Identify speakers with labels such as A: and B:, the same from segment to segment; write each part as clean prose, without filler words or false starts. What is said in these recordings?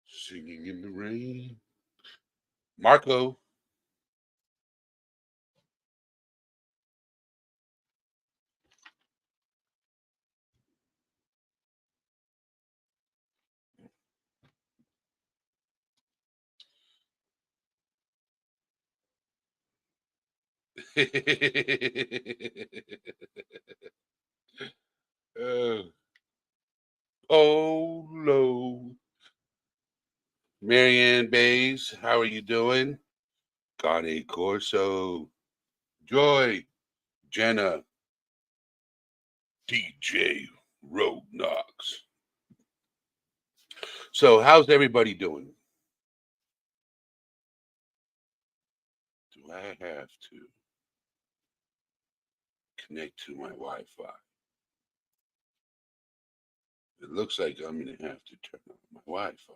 A: Singing in the rain. Marco. uh, oh, low. Marianne Bays, how are you doing? Gane Corso. Joy. Jenna. DJ Road Knox. So, how's everybody doing? Do I have to connect to my Wi Fi? It looks like I'm going to have to turn on my Wi Fi.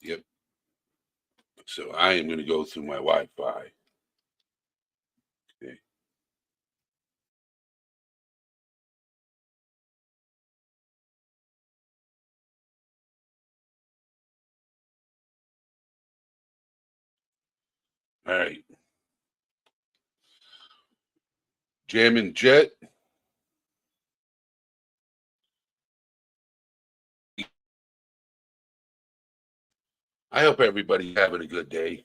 A: Yep. So, I am going to go through my Wi Fi. Okay. All right. Jamming Jet. I hope everybody's having a good day.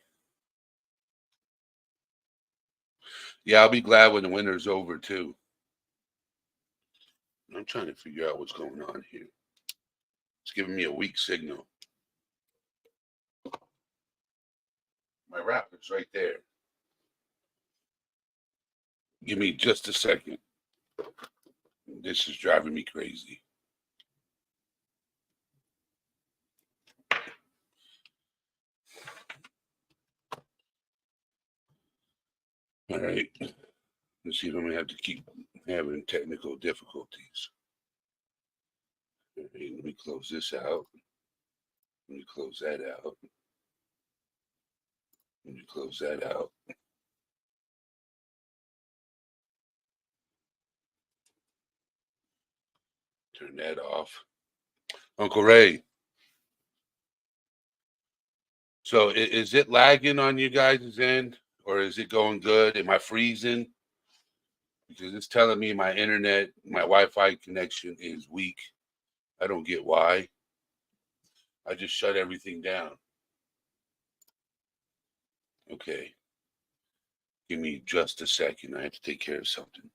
A: Yeah, I'll be glad when the winter's over too. I'm trying to figure out what's going on here. It's giving me a weak signal. My rapper's right there. Give me just a second. This is driving me crazy. All right. Let's see if I'm going to have to keep having technical difficulties. All right, let me close this out. Let me close that out. Let me close that out. Turn that off. Uncle Ray. So is it lagging on you guys' end, or is it going good? Am I freezing? Because it's telling me my internet, my Wi-Fi connection is weak. I don't get why. I just shut everything down. Okay. Give me just a second. I have to take care of something.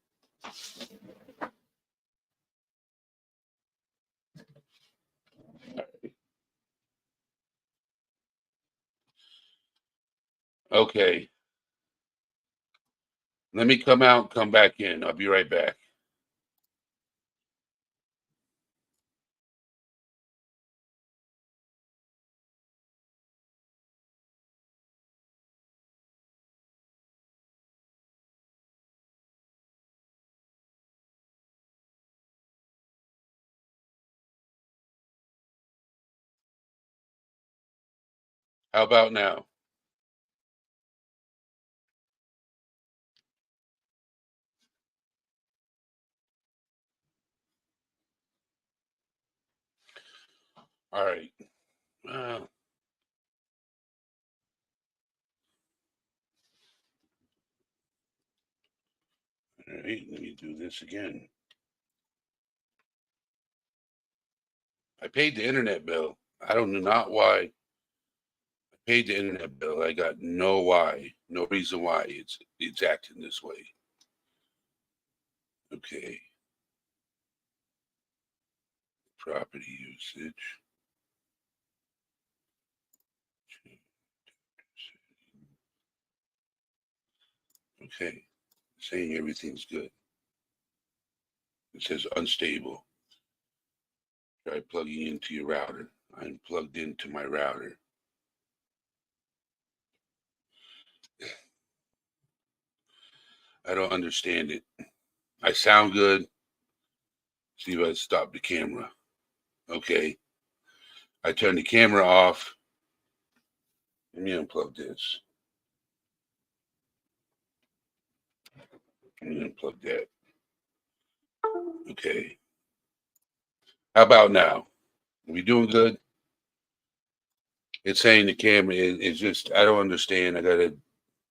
A: Okay. Let me come out and come back in. I'll be right back. How about now? All right. All right. Let me do this again. I paid the internet bill. I don't know not why. I paid the internet bill. I got no why, no reason why it's acting this way. Okay. Property usage. Okay. Saying everything's good. It says unstable. Try plugging into your router. I'm plugged into my router. I don't understand it. I sound good. See if I stop the camera. Okay. I turn the camera off. Let me unplug this. Let me unplug that. Okay. How about now? Are we doing good? It's saying the camera is just, I don't understand. I got to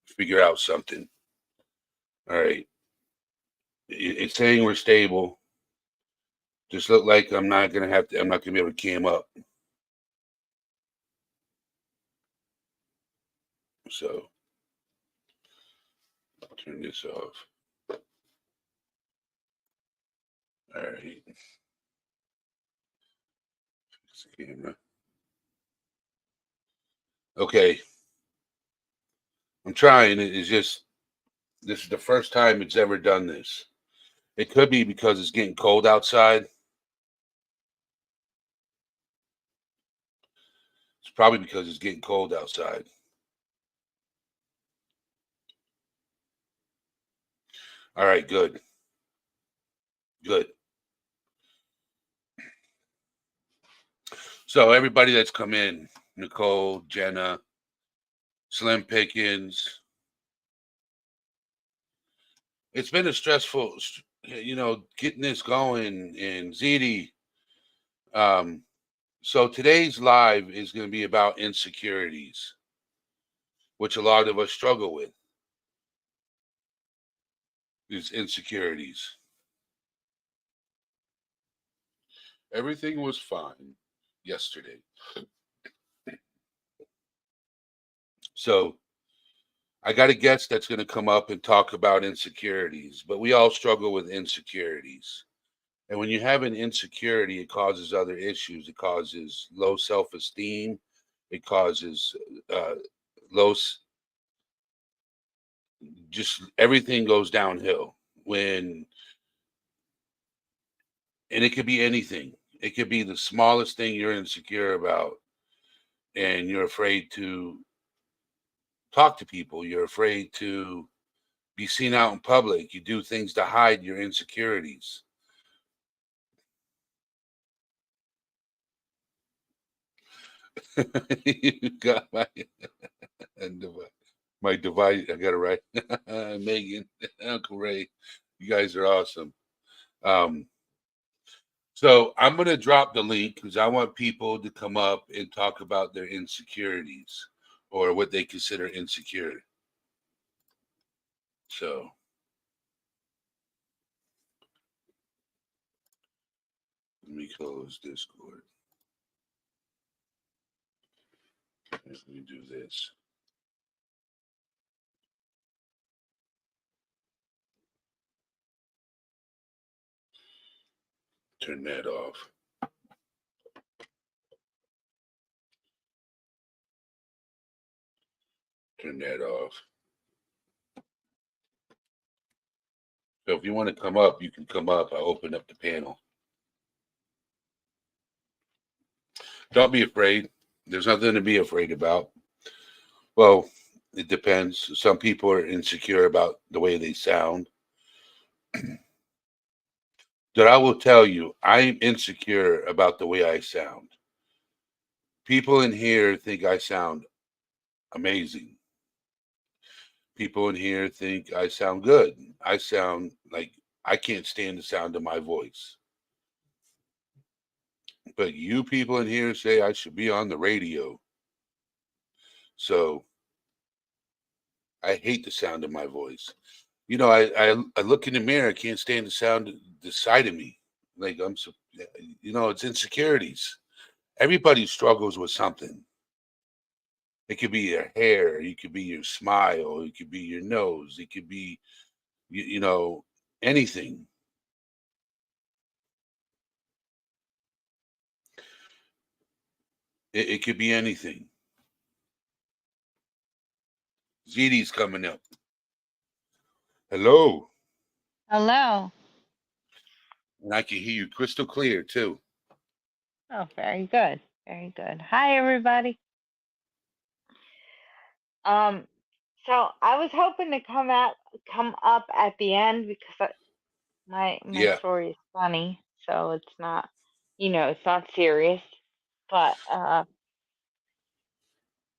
A: figure out something. All right. It's saying we're stable. Just look like I'm not going to have to, I'm not going to be able to cam up. So I'll turn this off. All right. Fix the camera. Okay. I'm trying. It's just, this is the first time it's ever done this. It could be because it's getting cold outside. It's probably because it's getting cold outside. All right, good. Good. So everybody that's come in, Nicole, Jenna, Slim Pickens, it's been a stressful, getting this going. And ZD, um, so today's live is going to be about insecurities, which a lot of us struggle with. Is insecurities. Everything was fine yesterday. So I got a guest that's going to come up and talk about insecurities, but we all struggle with insecurities. And when you have an insecurity, it causes other issues. It causes low self esteem. It causes uh, low, just everything goes downhill. When, and it could be anything. It could be the smallest thing you're insecure about, and you're afraid to talk to people. You're afraid to be seen out in public. You do things to hide your insecurities. You got my device. I got it right. Megan, Uncle Ray, you guys are awesome. Um, so I'm going to drop the link because I want people to come up and talk about their insecurities or what they consider insecure. So let me close Discord. Let me do this. Turn that off. Turn that off. So if you want to come up, you can come up. I open up the panel. Don't be afraid. There's nothing to be afraid about. Well, it depends. Some people are insecure about the way they sound. That I will tell you, I'm insecure about the way I sound. People in here think I sound amazing. People in here think I sound good. I sound like I can't stand the sound of my voice. But you people in here say I should be on the radio. So I hate the sound of my voice. I look in the mirror, I can't stand the sound the side of me. Like I'm so, it's insecurities. Everybody struggles with something. It could be your hair, it could be your smile, it could be your nose, it could be anything. It could be anything. ZD's coming up. Hello.
B: Hello.
A: And I can hear you crystal clear too.
B: Oh, very good. Very good. Hi, everybody. Um, so I was hoping to come up at the end because my
A: Yeah.
B: story is funny, so it's not, it's not serious. But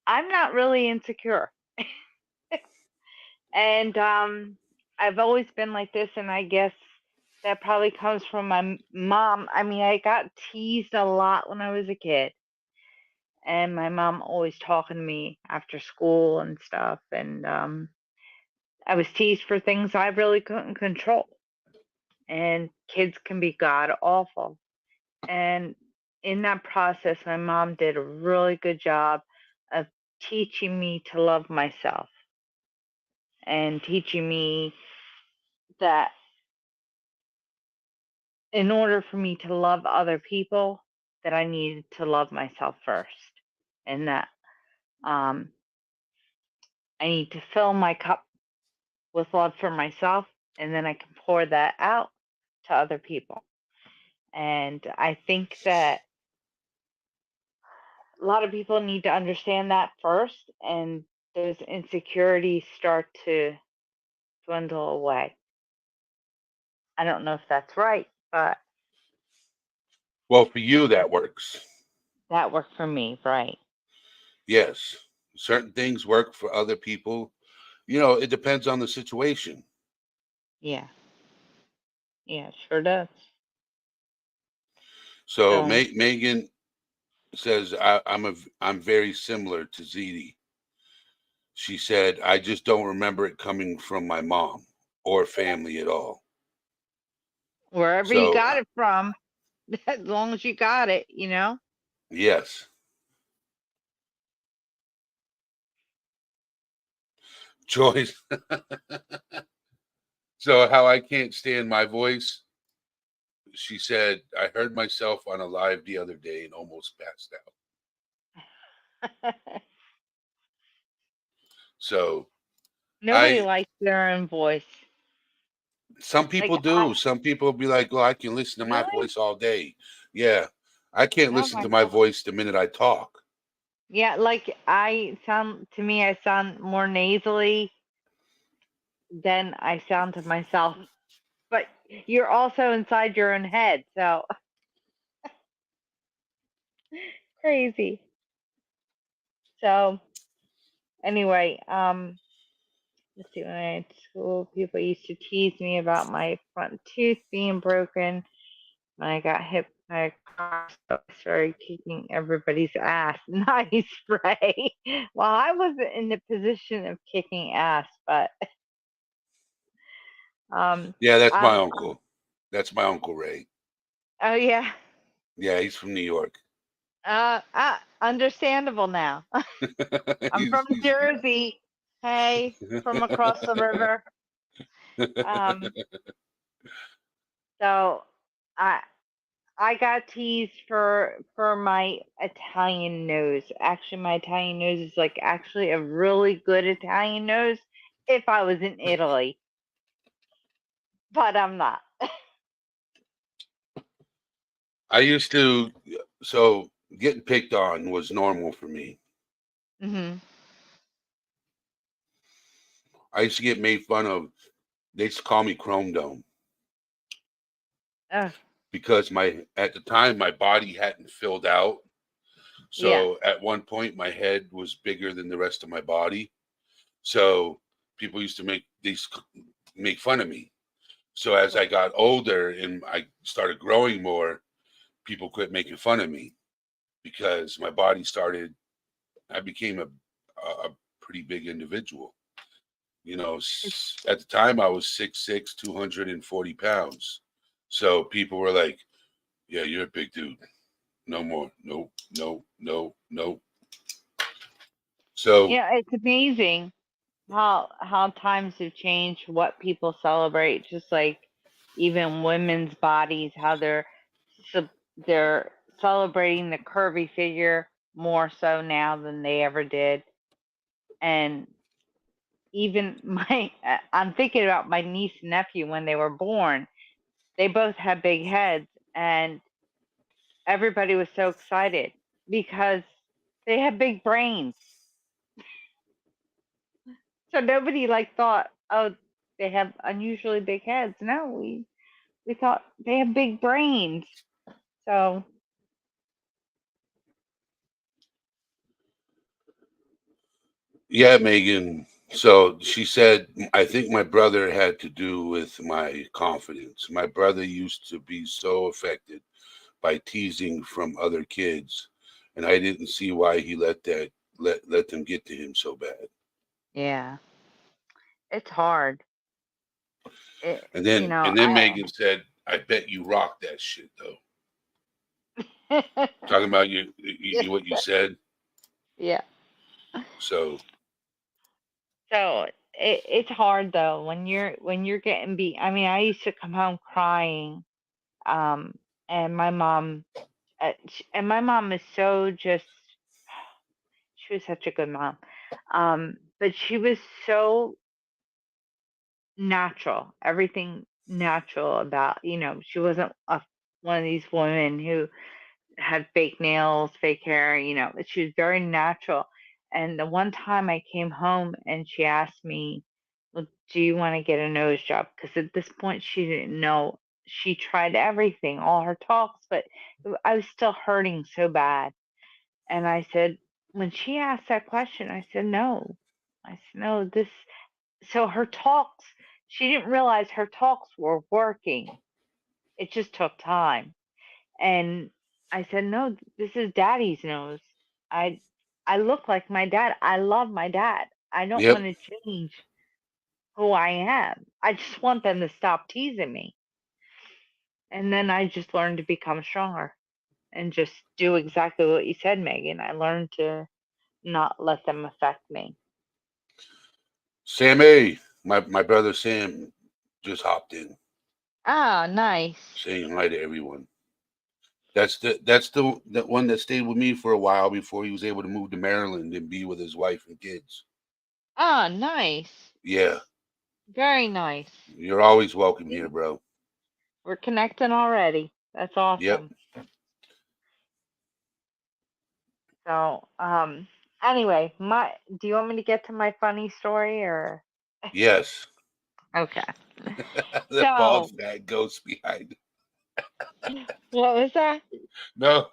B: I'm not really insecure, and I've always been like this, and I guess that probably comes from my mom. I mean, I got teased a lot when I was a kid, and my mom always talking to me after school and stuff, and I was teased for things I really couldn't control. And kids can be god awful. And in that process, my mom did a really good job of teaching me to love myself and teaching me that in order for me to love other people, that I needed to love myself first, and that um, I need to fill my cup with love for myself, and then I can pour that out to other people. And I think that a lot of people need to understand that first, and those insecurities start to dwindle away. I don't know if that's right, but
A: Well, for you, that works.
B: that worked for me, right?
A: Yes. Certain things work for other people. It depends on the situation.
B: Yeah, yeah, sure does.
A: So
B: So,
A: Megan says I'm very similar to ZD. She said I just don't remember it coming from my mom or family at all.
B: wherever you
A: So
B: got it from, as long as you got it.
A: yes, Joyce. So how I can't stand my voice. She said I heard myself on a live the other day and almost passed out. So
B: Nobody
A: I
B: likes their own voice.
A: some
B: Like,
A: people do. Some people be like, "Oh, I can listen to my
B: really?
A: voice all day." Yeah, I can't
B: Oh
A: listen
B: my
A: to my
B: God.
A: voice the minute I talk.
B: Yeah, like to me, I sound more nasally than I sound to myself. But you're also inside your own head, so crazy. So anyway, let's see. When I at school, people used to tease me about my front tooth being broken when I got hit by a car, so I started kicking everybody's ass. Nice, Ray. Well, I wasn't in the position of kicking ass, but um,
A: Yeah, that's my
B: I'm.
A: uncle. That's my uncle Ray.
B: Oh yeah.
A: Yeah, he's from New York.
B: Understandable now. I'm from
A: he's
B: Jersey. Hey, from across the river. Um, so I I got teased for my Italian nose. Actually, my Italian nose is like actually a really good Italian nose if I was in Italy, but I'm not.
A: I used to so getting picked on was normal for me.
B: Mhm.
A: I used to get made fun of. They used to call me Chrome Dome
B: Oh,
A: because my at the time my body hadn't filled out.
B: yeah.
A: So at one point my head was bigger than the rest of my body. So people used to make fun of me. So as I got older and I started growing more, people quit making fun of me because my body started. I became a pretty big individual. At the time I was 6'6", 240 pounds. So people were like, "Yeah, you're a big dude. No more. Nope, no, no, no." So
B: Yeah, it's amazing how times have changed, what people celebrate, just like even women's bodies, how they're celebrating the curvy figure more so now than they ever did. And even I'm thinking about my niece and nephew when they were born. They both had big heads, and everybody was so excited. because they have big brains. So nobody like thought, oh, they have unusually big heads. No, we thought they have big brains. So
A: Yeah, Megan. So she said, I think my brother had to do with my confidence. My brother used to be so affected by teasing from other kids, and I didn't see why he let them get to him so bad.
B: yeah, it's hard. It,
A: And
B: you
A: then
B: know,
A: and then Megan said, "I bet you rock that shit though."
B: I
A: Talking about what you said.
B: yeah.
A: So
B: So it's hard though when you're getting beat. I mean, I used to come home crying, um, and my mom is so just. She was such a good mom, but she was so natural. Everything natural about she wasn't one of these women who had fake nails, fake hair. She was very natural. And the one time I came home and she asked me, "Well, do you want to get a nose job?" Because at this point she didn't know. She tried everything, all her talks, but I was still hurting so bad. And I said, when she asked that question, I said, no. I said, no, this. So her talks, she didn't realize her talks were working. It just took time. And I said, no, this is daddy's nose. I I look like my dad. I love my dad. I don't
A: yep.
B: want to change who I am. I just want them to stop teasing me. And then I just learned to become stronger and just do exactly what you said, Megan. I learned to not let them affect me.
A: Sam A, my brother Sam just hopped in
B: Ah, nice.
A: saying hi to everyone. That's the one that stayed with me for a while before he was able to move to Maryland and be with his wife and kids.
B: Ah, nice.
A: Yeah,
B: Very nice.
A: you're always welcome here,
B: See,
A: bro.
B: we're connecting already. That's
A: Yep.
B: awesome. So, anyway, do you want me to get to my funny story or?
A: Yes.
B: Okay.
A: The bald
B: So,
A: fat ghost behind.
B: what was that?
A: No,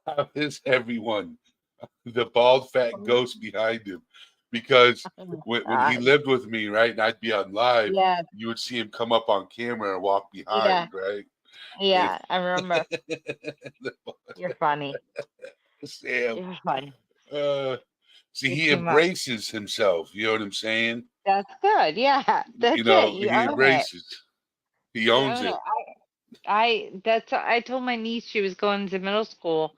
A: how is everyone? The bald fat ghost behind him, because
B: Oh my
A: when he
B: God.
A: lived with me, right, and I'd be on live,
B: Yeah,
A: you would see him come up on camera and walk
B: yeah,
A: behind, right? And
B: yeah. I remember.
A: the
B: You're funny.
A: Sam,
B: You're funny.
A: uh, see,
B: You're
A: he
B: too much.
A: embraces himself. You know what I'm saying?
B: That's good. Yeah, that's it. You
A: He
B: own it.
A: embraces. He
B: You
A: owns
B: own it.
A: it.
B: I told my niece she was going to middle school,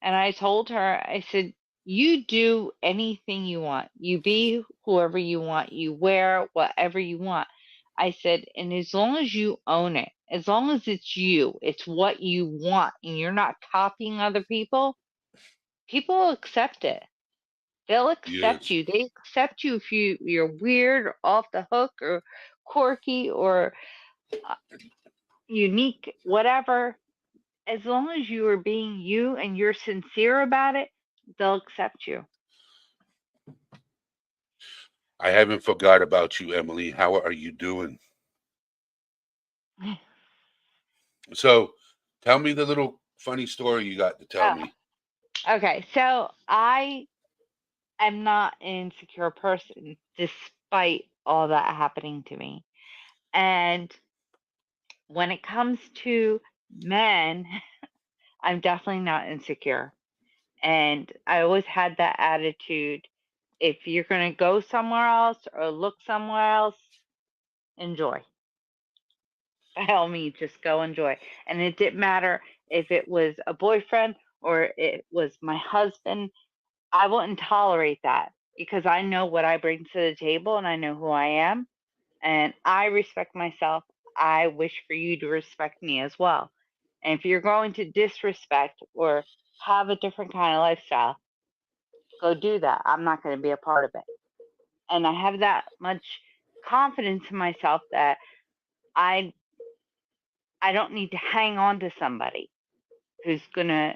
B: and I told her, I said, you do anything you want. You be whoever you want. You wear whatever you want. I said, and as long as you own it, as long as it's you, it's what you want, and you're not copying other people, people will accept it. They'll accept
A: Yes.
B: you. They accept you if you're weird or off the hook or quirky or uh, unique, whatever. As long as you are being you and you're sincere about it, they'll accept you.
A: I haven't forgot about you, Emily. How are you doing? So, tell me the little funny story you got to tell me.
B: Oh, okay. So I am not an insecure person despite all that happening to me. And when it comes to men, I'm definitely not insecure. And I always had that attitude. If you're going to go somewhere else or look somewhere else, enjoy. By all means, just go enjoy. And it didn't matter if it was a boyfriend or it was my husband. I wouldn't tolerate that because I know what I bring to the table and I know who I am and I respect myself. I wish for you to respect me as well. And if you're going to disrespect or have a different kind of lifestyle, go do that. I'm not going to be a part of it. And I have that much confidence in myself that I I don't need to hang on to somebody who's going to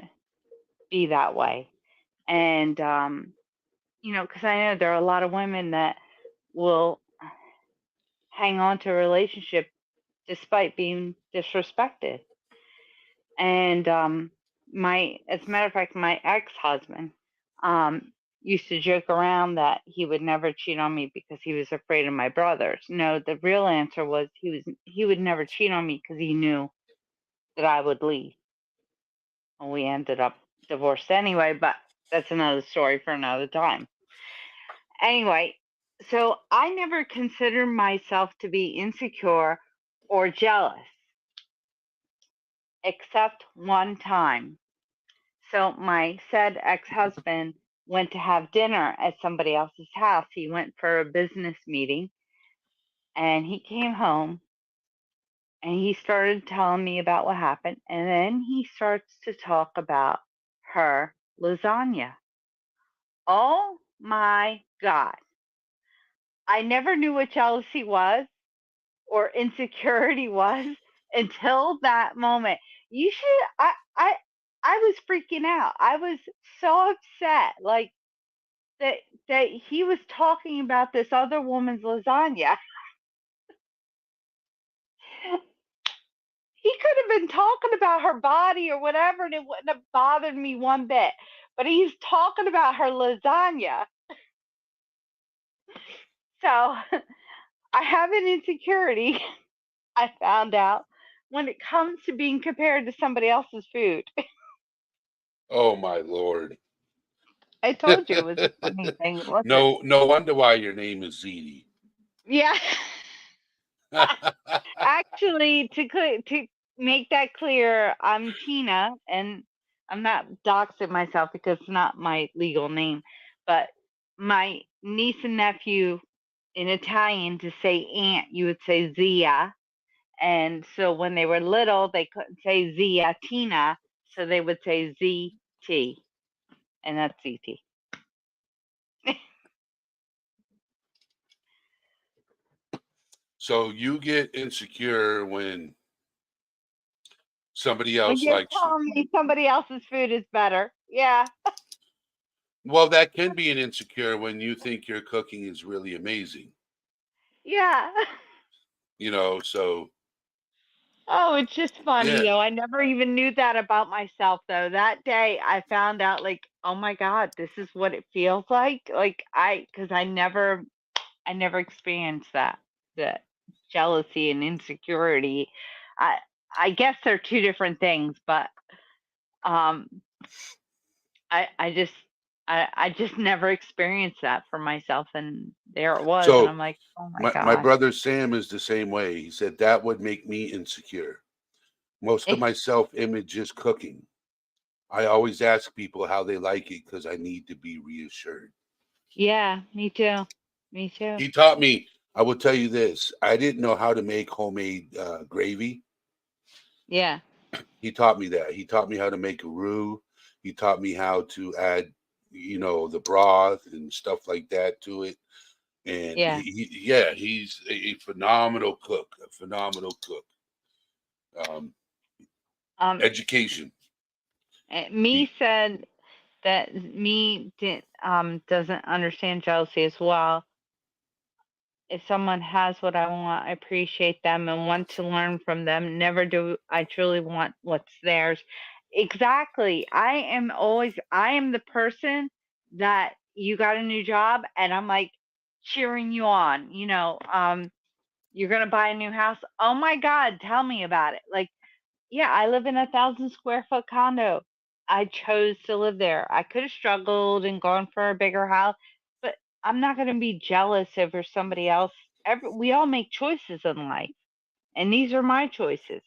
B: be that way. And because I know there are a lot of women that will hang on to a relationship despite being disrespected. And as a matter of fact, my ex-husband um, used to joke around that he would never cheat on me because he was afraid of my brothers. No, the real answer was he would never cheat on me because he knew that I would leave. And we ended up divorced anyway, but that's another story for another time. Anyway, so I never considered myself to be insecure or jealous, except one time. So my said ex-husband went to have dinner at somebody else's house. He went for a business meeting and he came home and he started telling me about what happened. And then he starts to talk about her lasagna. Oh my God. I never knew what jealousy was or insecurity was until that moment. You should I was freaking out. I was so upset. Like that that he was talking about this other woman's lasagna. He could have been talking about her body or whatever and it wouldn't have bothered me one bit. But he's talking about her lasagna. So I have an insecurity, I found out, when it comes to being compared to somebody else's food.
A: Oh my Lord.
B: I told you it was a funny thing, wasn't it?
A: No wonder why your name is Zeddy.
B: Yeah. Actually, to make that clear, I'm Tina, and I'm not doxing myself because it's not my legal name, but my niece and nephew in Italian, to say aunt, you would say Zia. And so when they were little, they couldn't say Zia Tina, so they would say ZT, and that's ZT.
A: So you get insecure when somebody
B: When
A: else
B: you're
A: likes you.
B: telling me somebody else's food is better. Yeah.
A: Well, that can be an insecure when you think your cooking is really amazing.
B: Yeah.
A: So
B: Oh, it's just funny
A: yeah.
B: though. I never even knew that about myself though. That day I found out like, oh my God, this is what it feels like. Cause I never experienced that jealousy and insecurity. I, I guess they're two different things, but, um, I just, I just never experienced that for myself. And there it was. And
A: So
B: I'm like, oh my
A: my
B: gosh.
A: brother Sam is the same way. He said that would make me insecure. Most of my self image is cooking. I always ask people how they like it because I need to be reassured.
B: Yeah, me too. Me too.
A: He taught me, I will tell you this, I didn't know how to make homemade gravy.
B: Yeah.
A: He taught me that. He taught me how to make a roux. He taught me how to add, the broth and stuff like that to it. And
B: Yeah.
A: yeah, he's a phenomenal cook, a phenomenal cook. Um,
B: Um,
A: education.
B: me
A: He,
B: said that doesn't understand jealousy as well. If someone has what I want, I appreciate them and want to learn from them. Never do I truly want what's theirs. Exactly. I am the person that you got a new job and I'm like cheering you on. You're gonna buy a new house. Oh my God, tell me about it. Like, yeah, I live in a 1,000 square foot condo. I chose to live there. I could have struggled and gone for a bigger house, but I'm not going to be jealous over somebody else. We all make choices in life, and these are my choices.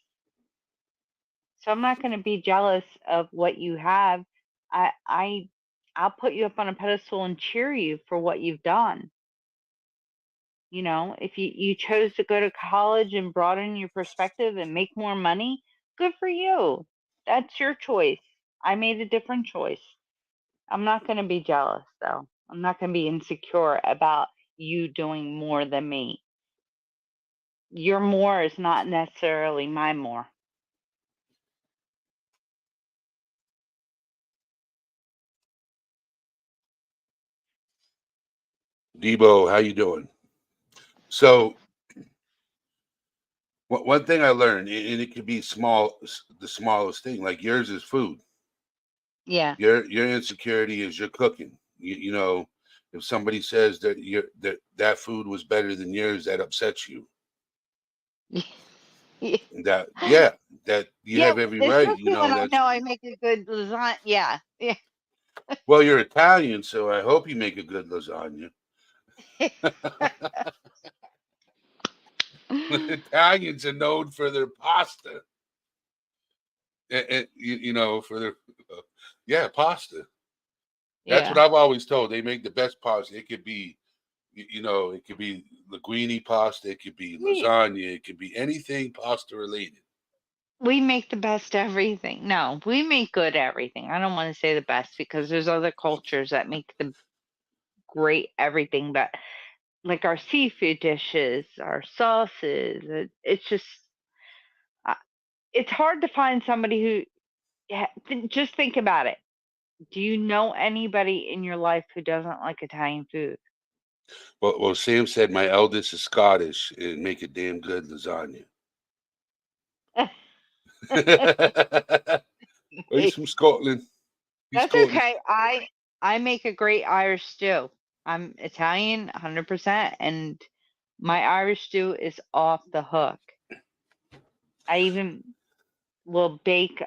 B: So I'm not going to be jealous of what you have. I, I, I'll put you up on a pedestal and cheer you for what you've done. If you chose to go to college and broaden your perspective and make more money, good for you. That's your choice. I made a different choice. I'm not going to be jealous, though. I'm not going to be insecure about you doing more than me. Your more is not necessarily my more.
A: Debo, how you doing? So one thing I learned, and it could be small, the smallest thing. Like yours is food.
B: Yeah.
A: Your insecurity is your cooking. You know, if somebody says that that food was better than yours, that upsets you. That yeah, that you
B: Yeah,
A: have every right. You
B: especially
A: know
B: when I
A: that's
B: know I make a good lasagna. Yeah, yeah.
A: well, you're Italian, so I hope you make a good lasagna. Italians are known for their pasta, and you know for their yeah pasta. That's what
B: Yeah.
A: I've always told. They make the best pasta. It could be you know it could be linguine pasta, it could be
B: We
A: lasagna, it could be anything pasta related.
B: we make the best everything. No, we make good everything. I don't want to say the best because there's other cultures that make the great everything, but like our seafood dishes, our sauces, it's just uh, it's hard to find somebody who just think about it. Do you know anybody in your life who doesn't like Italian food?
A: Well, Sam said my eldest is Scottish and make a damn good lasagna. Oh, he's from Scotland. He's
B: That's
A: Scottish.
B: okay. I make a great Irish stew. I'm Italian 100% and my Irish stew is off the hook. I even will bake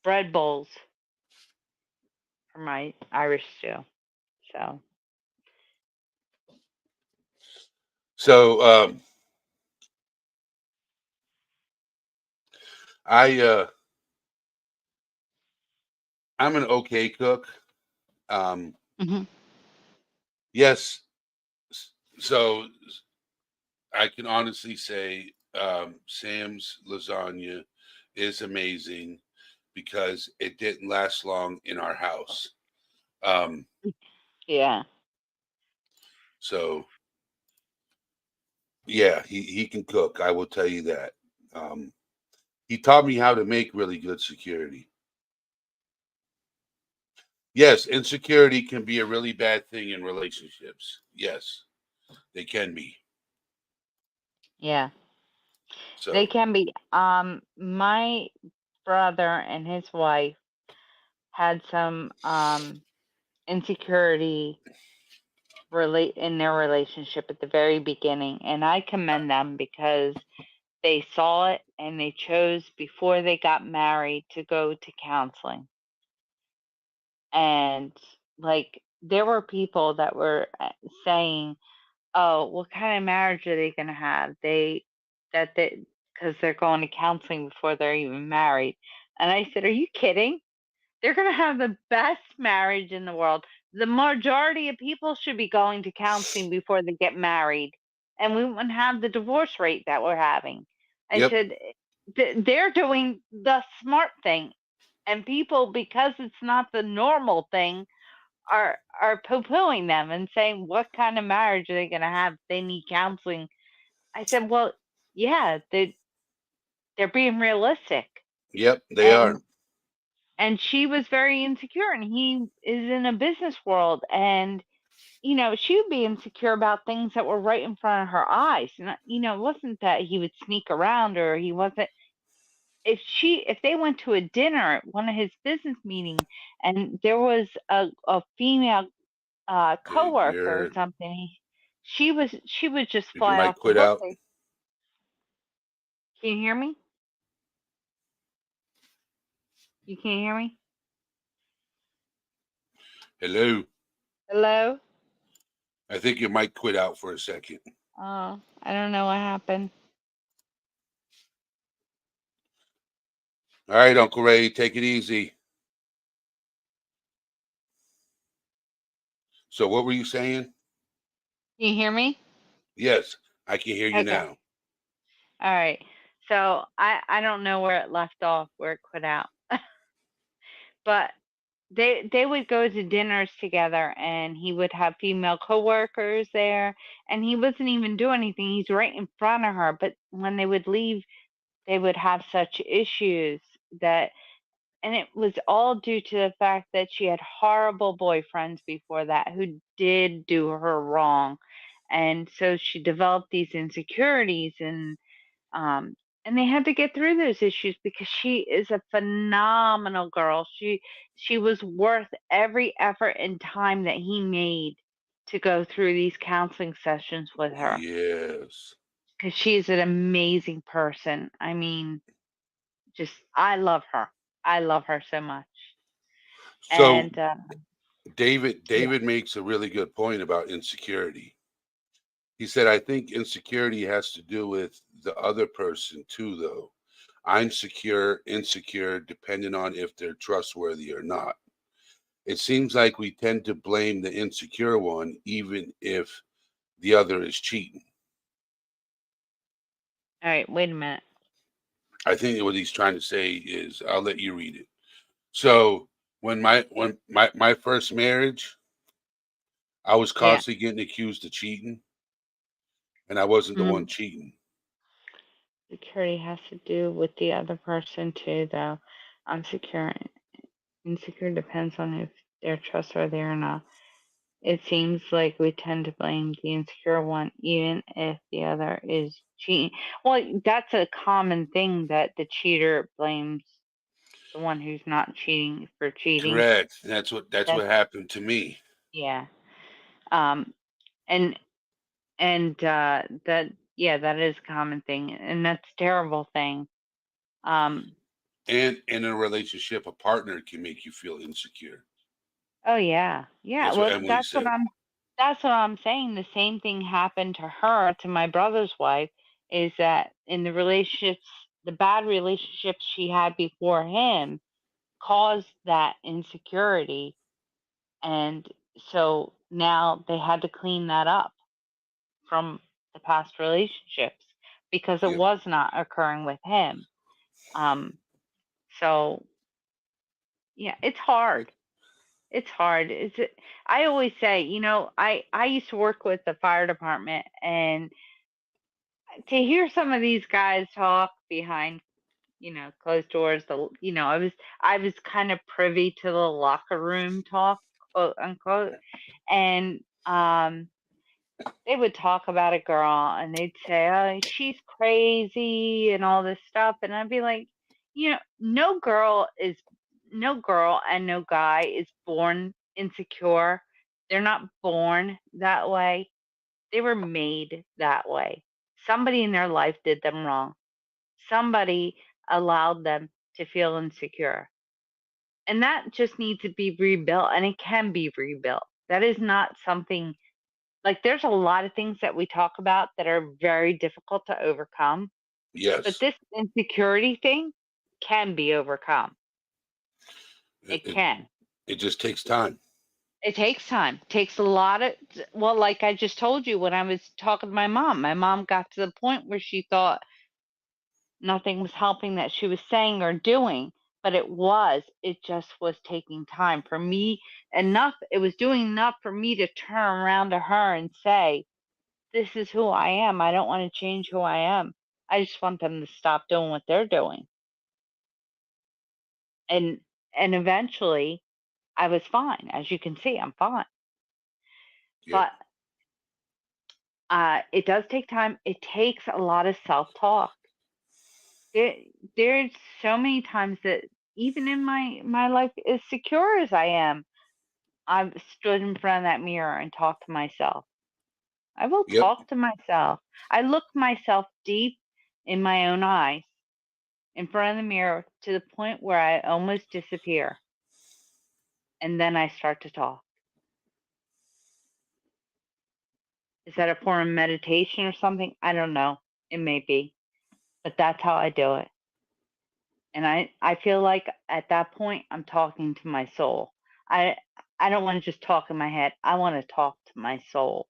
B: bread bowls for my Irish stew. So,
A: So I I'm an okay cook. Um,
B: mhm.
A: yes, so I can honestly say Sam's lasagna is amazing because it didn't last long in our house. Um,
B: Yeah.
A: so yeah, he can cook. I will tell you that. Um, he taught me how to make really good security. Yes, insecurity can be a really bad thing in relationships. Yes, they can be.
B: Yeah. They
A: So
B: can be my brother and his wife had some insecurity relate in their relationship at the very beginning, and I commend them because they saw it and they chose before they got married to go to counseling. And like there were people that were saying, "Oh, what kind of marriage are they going to have?" They because they're going to counseling before they're even married. And I said, "Are you kidding? They're going to have the best marriage in the world. The majority of people should be going to counseling before they get married, and we wouldn't have the divorce rate that we're having." I
A: yep,
B: said, They're doing the smart thing, and people, because it's not the normal thing, are poo-pooing them and saying, "What kind of marriage are they going to have? They need counseling." I said, "Well, yeah, they're being realistic."
A: yep, they are.
B: And she was very insecure, and he is in a business world, and she would be insecure about things that were right in front of her eyes. And it wasn't that he would sneak around, or he wasn't. If they went to a dinner at one of his business meetings, and there was a female coworker or
A: You're
B: something, she would just
A: did your
B: fly
A: mic
B: off the
A: quit
B: hook.
A: out?
B: Can you hear me? You can't hear me?
A: Hello.
B: Hello?
A: I think your mic quit out for a second.
B: Oh, I don't know what happened.
A: All right, Uncle Ray, take it easy. So what were you saying?
B: Can you hear me?
A: Yes, I can hear you
B: Okay.
A: now.
B: All right. So I don't know where it left off, where it quit out. But they would go to dinners together, and he would have female coworkers there, and he wasn't even doing anything. He's right in front of her, but when they would leave, they would have such issues that and it was all due to the fact that she had horrible boyfriends before that who did do her wrong. And so she developed these insecurities, um and they had to get through those issues because she is a phenomenal girl. She was worth every effort and time that he made to go through these counseling sessions with her,
A: Yes.
B: because she's an amazing person. I mean, just I love her. I love her so much.
A: So
B: And
A: David
B: yeah.
A: David makes a really good point about insecurity. He said, I think insecurity has to do with the other person too, though. I'm secure, insecure, depending on if they're trustworthy or not. It seems like we tend to blame the insecure one, even if the other is cheating.
B: All right, wait a minute.
A: I think what he's trying to say is, I'll let you read it. So when my first marriage, I was
B: Yeah.
A: constantly getting accused of cheating, and I wasn't the one
B: Mhm.
A: cheating.
B: Security has to do with the other person too, though. I'm secure. Insecure depends on if they're trustworthy or not. It seems like we tend to blame the insecure one, even if the other is cheating. Well, that's a common thing, that the cheater blames the one who's not cheating for cheating.
A: Correct. That's what
B: That's
A: happened to me.
B: yeah. Um, and that yeah, that is a common thing, and that's a terrible thing. Um,
A: And in a relationship, a partner can make you feel insecure.
B: oh yeah, yeah.
A: That's what
B: Well,
A: Emily said.
B: that's what I'm saying. The same thing happened to her, to my brother's wife, is that in the relationships, the bad relationships she had before him caused that insecurity. And so now they had to clean that up from the past relationships because it
A: Yep.
B: was not occurring with him. Um, so yeah, it's hard. It's hard. I always say, I used to work with the fire department, and to hear some of these guys talk behind, closed doors, I was kind of privy to the locker room talk, quote unquote, and they would talk about a girl and they'd say, "Oh, she's crazy," and all this stuff, and I'd be like, no girl and no guy is born insecure. They're not born that way. They were made that way. Somebody in their life did them wrong. Somebody allowed them to feel insecure. And that just needs to be rebuilt, and it can be rebuilt. That is not something, like, there's a lot of things that we talk about that are very difficult to overcome, but
A: Yes.
B: this insecurity thing can be overcome.
A: It,
B: It
A: it
B: can.
A: it just takes time.
B: It takes time. Takes a lot of, well, like I just told you when I was talking to my mom got to the point where she thought nothing was helping that she was saying or doing, but it just was taking time for me. It was doing enough for me to turn around to her and say, this is who I am. I don't want to change who I am. I just want them to stop doing what they're doing. And eventually I was fine. As you can see, I'm fine.
A: Yep.
B: But it does take time. It takes a lot of self-talk. There, there's so many times that, even in my life, as secure as I am, I've stood in front of that mirror and talked to myself. I will
A: Yep.
B: talk to myself. I look myself deep in my own eyes, in front of the mirror, to the point where I almost disappear. And then I start to talk. Is that a form of meditation or something? I don't know. It may be, but that's how I do it. And I feel like at that point I'm talking to my soul. I I don't want to just talk in my head. I want to talk to my soul.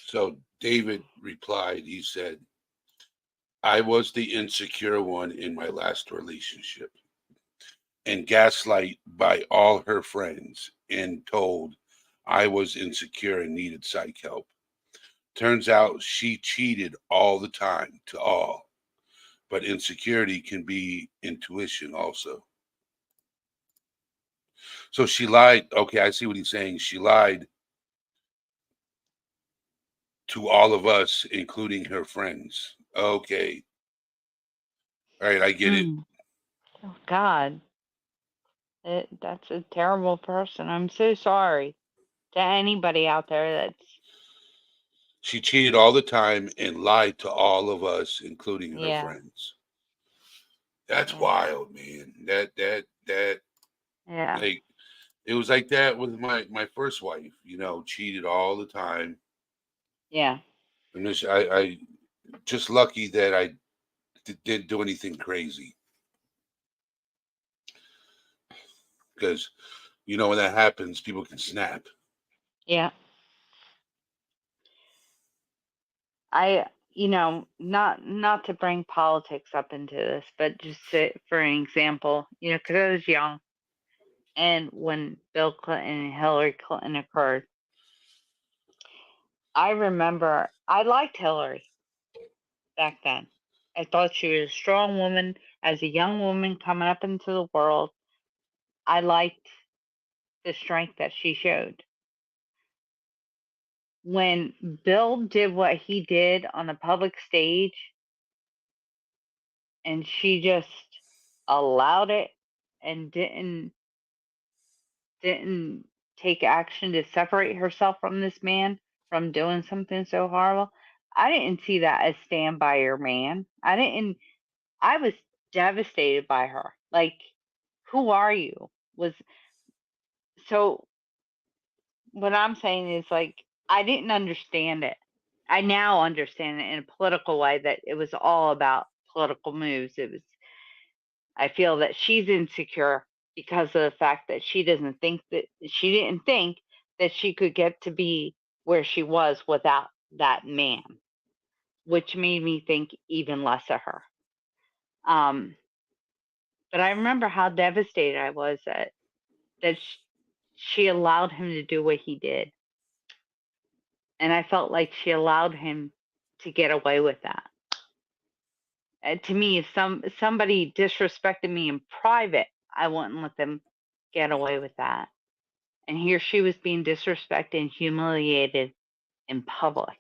A: So David replied, he said, I was the insecure one in my last relationship and gaslight by all her friends and told I was insecure and needed psych help. Turns out she cheated all the time to all. but insecurity can be intuition also. So she lied. Okay, I see what he's saying. She lied to all of us, including her friends. Okay. All right, I get it.
B: Mm. Oh God, that's a terrible person. I'm so sorry to anybody out there that's
A: She cheated all the time and lied to all of us, including her
B: yeah,
A: friends. That's
B: yeah,
A: wild, man. That
B: yeah,
A: like it was like that with my first wife. Cheated all the time.
B: yeah,
A: I just lucky that I didn't do anything crazy because when that happens, people can snap.
B: yeah. Not to bring politics up into this, but just for an example, because I was young, and when Bill Clinton and Hillary Clinton occurred, I remember I liked Hillary back then. I thought she was a strong woman. As a young woman coming up into the world, I liked the strength that she showed. When Bill did what he did on the public stage and she just allowed it and didn't take action to separate herself from this man from doing something so horrible, I didn't see that as stand by your man. I was devastated by her. Like, who are you? Was so what I'm saying is, like, I didn't understand it. I now understand it in a political way, that it was all about political moves. I feel that she's insecure because of the fact that she didn't think that she could get to be where she was without that man, which made me think even less of her. Um, but I remember how devastated I was that she allowed him to do what he did, and I felt like she allowed him to get away with that. To me, if somebody disrespected me in private, I wouldn't let them get away with that. And here she was being disrespected and humiliated in public.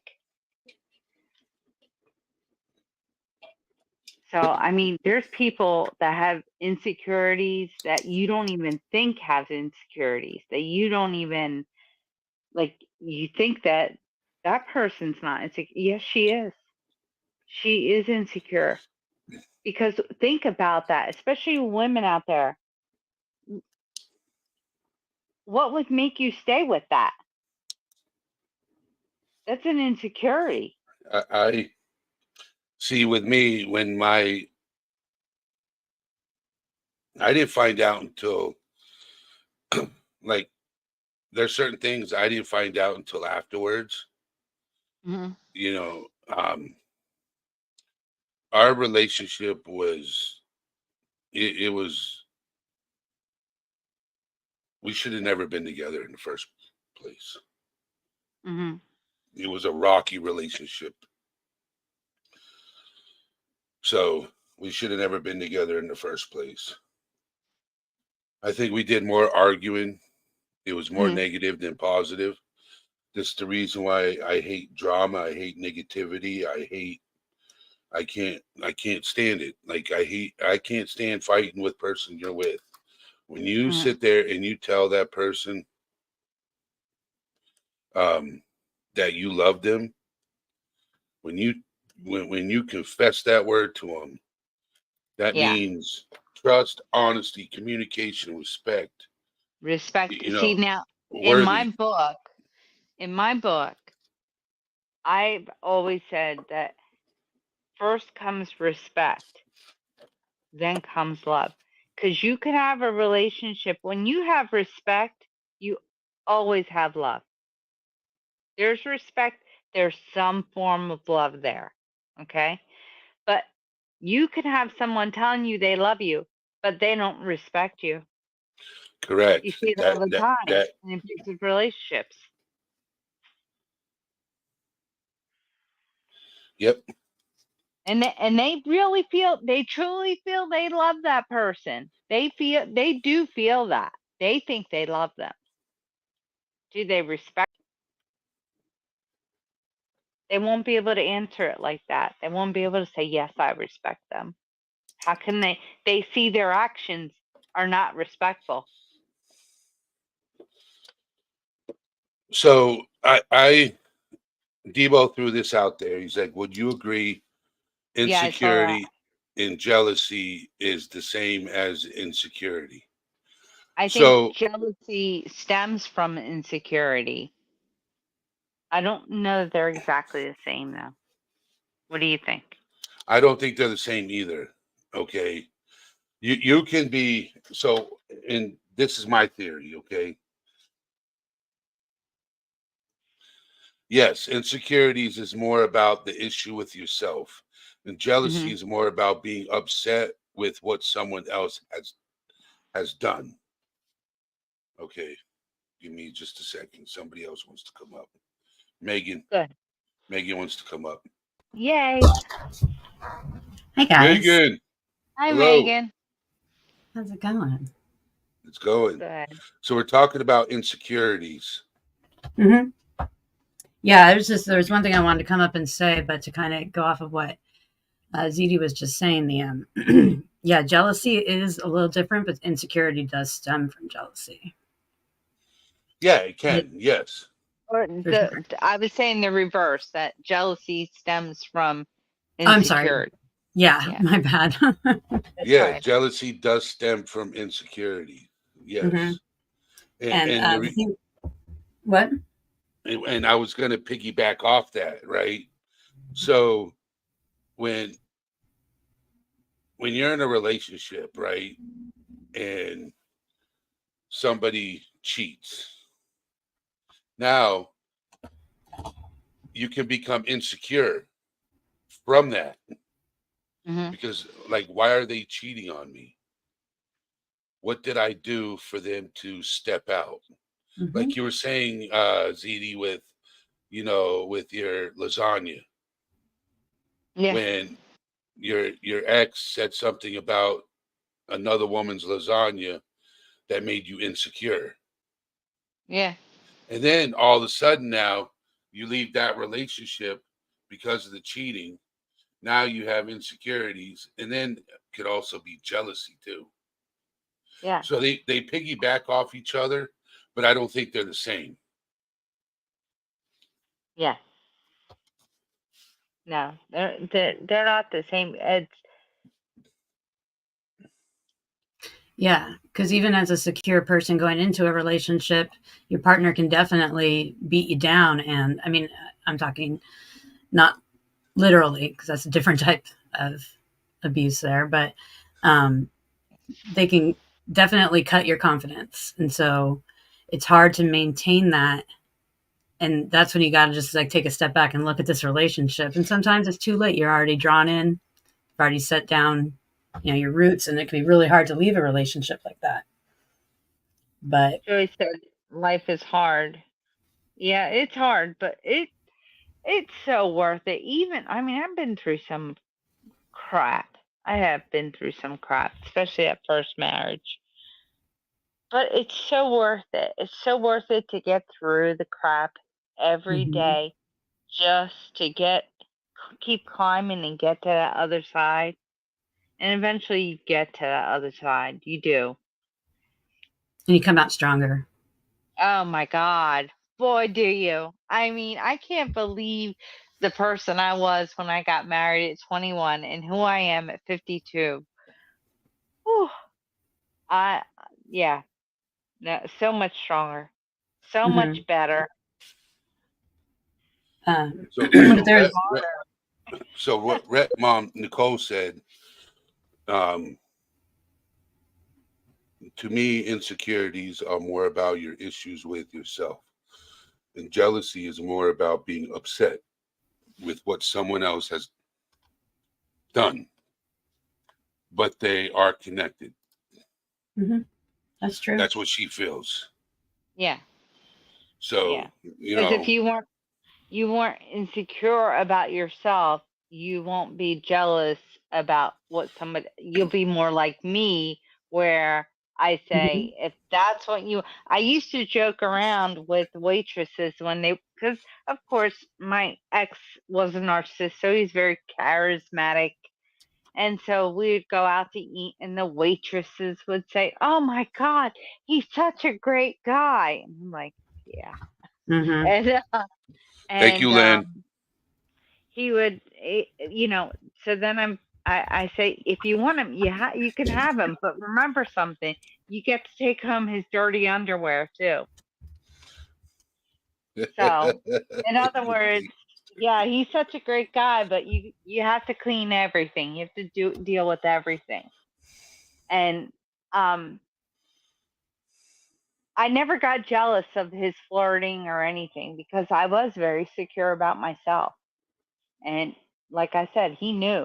B: So, I mean, there's people that have insecurities that you don't even think have insecurities, that you don't even like, you think that that person's not insecure. Yes, she is. She is insecure. Because think about that, especially women out there. What would make you stay with that? That's an insecurity.
A: I see with me when I didn't find out until like there's certain things I didn't find out until afterwards.
B: Mm-hmm.
A: You know, our relationship was it was we should have never been together in the first place.
B: Mm-hmm.
A: It was a rocky relationship. So we should have never been together in the first place. I think we did more arguing. It was more
B: Mm-hmm.
A: negative than positive. That's the reason why I hate drama. I hate negativity. I can't stand it. Like I can't stand fighting with person you're with. When you
B: Mm-hmm.
A: sit there and you tell that person um, that you love them, when you when you confess that word to them, that
B: Yeah.
A: means trust, honesty, communication, respect.
B: Respect.
A: You
B: See,
A: know,
B: now in my
A: worthy.
B: book, in my book, I've always said that first comes respect, then comes love. Because you can have a relationship, when you have respect, you always have love. There's respect, there's some form of love there. Okay. But you can have someone telling you they love you, but they don't respect you. You
A: Correct.
B: see it all
A: That
B: the
A: that
B: time
A: that.
B: in abusive relationships.
A: Yep.
B: And they really feel, they truly feel they love that person. They do feel that. They think they love them. Do they respect? They won't be able to answer it like that. They won't be able to say, yes, I respect them. How can they? They see their actions are not respectful.
A: So Debo threw this out there. He's like, would you agree
B: Yeah, I saw that.
A: insecurity and jealousy is the same as insecurity?
B: I think
A: So
B: jealousy stems from insecurity. I don't know that they're exactly the same, though. What do you think?
A: I don't think they're the same either. Okay. You can be so, and this is my theory, okay? Yes, insecurities is more about the issue with yourself. And jealousy
B: Hmm.
A: is more about being upset with what someone else has done. Okay. Give me just a second. Somebody else wants to come up. Megan.
B: Good.
A: Megan wants to come up.
B: Yay.
C: Hi guys,
A: Megan.
B: Hi,
A: Hello.
B: Megan.
C: how's it going?
A: It's going.
B: Good.
A: So we're talking about insecurities.
C: hmm Yeah, there's one thing I wanted to come up and say, but to kind of go off of what ZD was just saying, the yeah, jealousy is a little different, but insecurity does stem from jealousy.
A: Yeah, it
C: It,
A: can. Yes.
B: Or
C: for sure.
B: I was saying the reverse, that jealousy stems from
C: I'm sorry.
B: insecurity.
C: Yeah,
B: Yeah,
C: my bad.
B: that's
A: Yeah,
B: right.
A: jealousy does stem from insecurity.
C: hmm
A: Yes. And
C: And
A: and the
C: the
A: re-
C: thing, what?
A: and I was going to piggyback off that, right? So when when you're in a relationship, right, and somebody cheats, now you can become insecure from that
B: Hmm.
A: because, like, why are they cheating on me? What did I do for them to step out?
C: hmm
A: Like you were saying, ZD, with with your lasagna,
B: Yeah,
A: when your ex said something about another woman's lasagna that made you insecure.
B: yeah,
A: And then all of a sudden now you leave that relationship because of the cheating. Now you have insecurities, and then could also be jealousy too.
B: yeah,
A: So they piggyback off each other, but I don't think they're the same.
B: yeah. No, they're not the same. It's
C: Yeah, because even as a secure person going into a relationship, your partner can definitely beat you down. And I mean, I'm talking not literally, because that's a different type of abuse there, but um, they can definitely cut your confidence. And so it's hard to maintain that. And that's when you got to just like take a step back and look at this relationship. And sometimes it's too late. You're already drawn in, you've already set down, your roots, and it can be really hard to leave a relationship like that. But
B: Joey said life is hard. Yeah, it's hard, but it's so worth it. Even, I mean, I've been through some crap. I have been through some crap, especially at first marriage. But it's so worth it. It's so worth it to get through the crap every
C: mhm.
B: day, just to keep climbing and get to that other side. And eventually you get to that other side. You do.
C: And you come out stronger.
B: Oh my God. Boy, do you. I mean, I can't believe the person I was when I got married at 21 and who I am at 52. Whew. I, yeah, no, so much stronger, so much
C: hmm
B: better,
A: So
B: so much
C: but there's,
A: what Rhett Mom Nicole said, um, to me, insecurities are more about your issues with yourself, and jealousy is more about being upset with what someone else has done, but they are connected.
C: mhm, that's true.
A: That's what she feels.
B: yeah,
A: So,
B: yeah. Because if you weren't insecure about yourself, you won't be jealous about what somebody, you'll be more like me, where I
C: Mhm.
B: say, if that's what you, I used to joke around with waitresses when they, because of course my ex was a narcissist, so he's very charismatic. And so we'd go out to eat, and the waitresses would say, "Oh my God, he's such a great guy." And I'm like, "Yeah."
C: Mhm.
B: And
A: Thank
B: and
A: you, Lynn.
B: he would, so then I say, if you want him, you can have him, but remember something, you get to take home his dirty underwear too. So, in other words, yeah, he's such a great guy, but you have to clean everything. You have to deal with everything. And um I never got jealous of his flirting or anything, because I was very secure about myself. And like I said, he knew.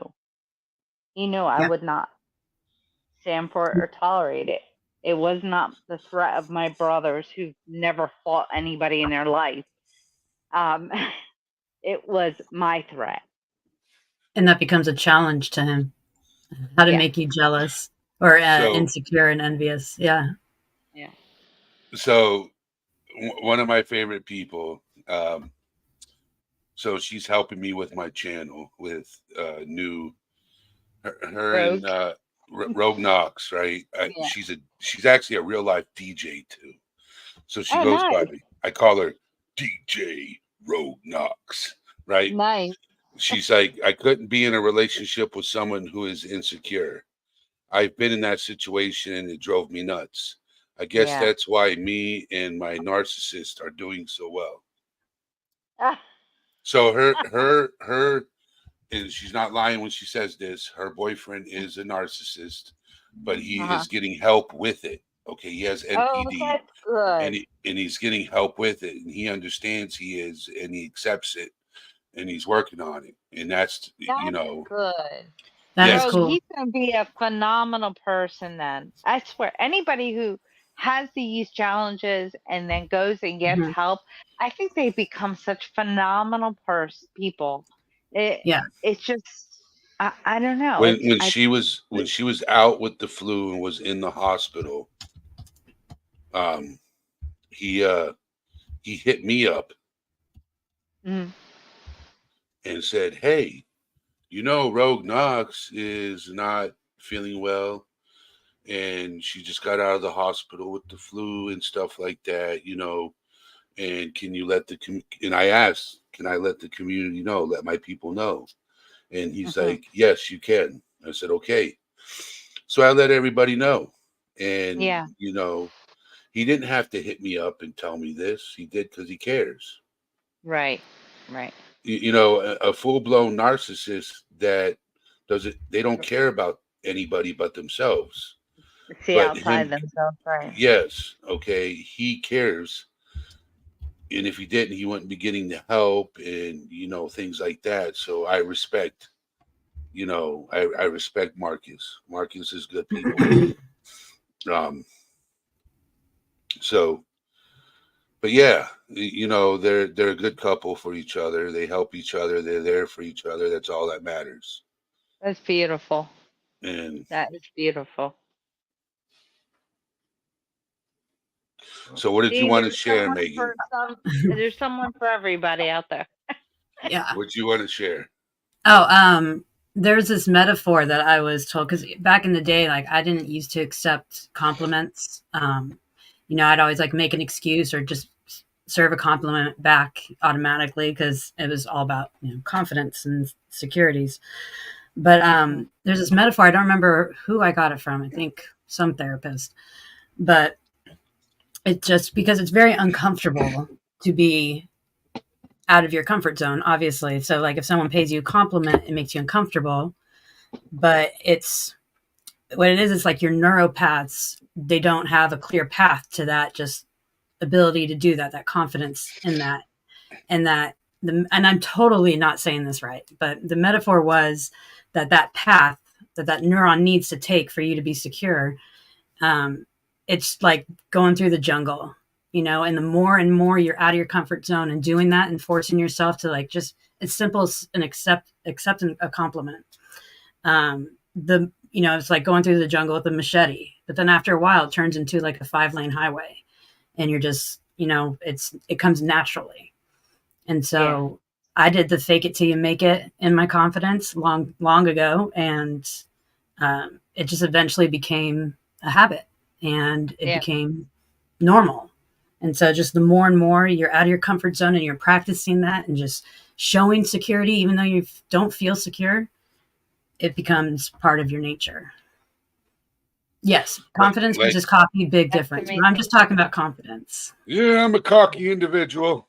B: He knew I
C: Yeah.
B: would not stand for it or tolerate it. It was not the threat of my brothers, who never fought anybody in their life. Um, it was my threat.
C: And that becomes a challenge to him. How to
B: Yeah,
C: make you jealous or
A: So,
C: insecure and envious. Yeah.
B: yeah.
A: so one of my favorite people. So she's helping me with my channel with new her and
B: Rogue.
A: Rogue Knox, right?
B: Yeah.
A: She's actually a real life DJ too. So she
B: Oh,
A: goes by
B: nice,
A: me. I call her DJ Rogue Knox, right?
B: nice.
A: She's like, I couldn't be in a relationship with someone who is insecure. I've been in that situation and it drove me nuts. I guess
B: Yeah.
A: that's why me and my narcissist are doing so well. So her and she's not lying when she says this. Her boyfriend is a narcissist, but he
B: Uh-huh.
A: is getting help with it. Okay, he has
B: Oh,
A: NPD,
B: that's good.
A: and he's getting help with it, and he understands he is, and he accepts it, and he's working on it, and that's
B: That's good.
C: That is
A: yes.
B: Rogue,
C: cool.
B: he's going to be a phenomenal person then. I swear, anybody who has these challenges and then goes and gets
C: Mhm.
B: help, I think they become such phenomenal people. It
C: Yeah.
B: it's just, I don't know.
A: When
B: It's
A: when
B: I
A: she was when she was out with the flu and was in the hospital, um, he uh he hit me up
B: mm,
A: and said, "Hey, you know, Rogue Knox is not feeling well, and she just got out of the hospital with the flu and stuff like that, you know. And can you let and I asked, can I let the community know, let my people know? And he's
B: mhm,
A: like, yes, you can. I said, okay. So I let everybody know. And,
B: yeah,
A: you know, he didn't have to hit me up and tell me this. He did because he cares.
B: right, right.
A: You know, a full blown narcissist that doesn't, they don't care about anybody but themselves.
B: See
A: But
B: outside
A: him,
B: themselves, right?
A: yes, okay, he cares. And if he didn't, he wouldn't be getting the help and, you know, things like that. So I respect, you know, I respect Marcus. Marcus is good people. Um, so, but yeah, you know, they're a good couple for each other. They help each other. They're there for each other. That's all that matters.
B: That's beautiful.
A: And
B: That is beautiful.
A: so, what did you
B: See,
A: want to share, Megan?
B: there's someone for everybody out there.
C: Yeah.
A: What do you want to share?
C: Oh, there's this metaphor that I was told because back in the day, like I didn't used to accept compliments. I'd always like make an excuse or just serve a compliment back automatically because it was all about confidence and securities. But
B: Mhm.
C: there's this metaphor. I don't remember who I got it from. I think some therapist, but it just because it's very uncomfortable to be out of your comfort zone, obviously. So, like, if someone pays you a compliment, it makes you uncomfortable. But it's what it is. It's like your neuropaths, they don't have a clear path to that, just ability to do that, that confidence in that. And and I'm totally not saying this right, but the metaphor was that path that neuron needs to take for you to be secure, it's like going through the jungle, and the more and more you're out of your comfort zone and doing that and forcing yourself to like just as simple as an accepting a compliment. It's like going through the jungle with a machete, but then after a while, it turns into like a 5-lane highway, and you're just, it comes naturally. And so I did the fake it till you make it in my confidence long ago, and it just eventually became a habit, and it became normal. And so just the more and more you're out of your comfort zone and you're practicing that and just showing security, even though you don't feel secure, it becomes part of your nature. Yes, confidence versus cocky, big difference. But I'm just talking about confidence.
A: Yeah, I'm a cocky individual.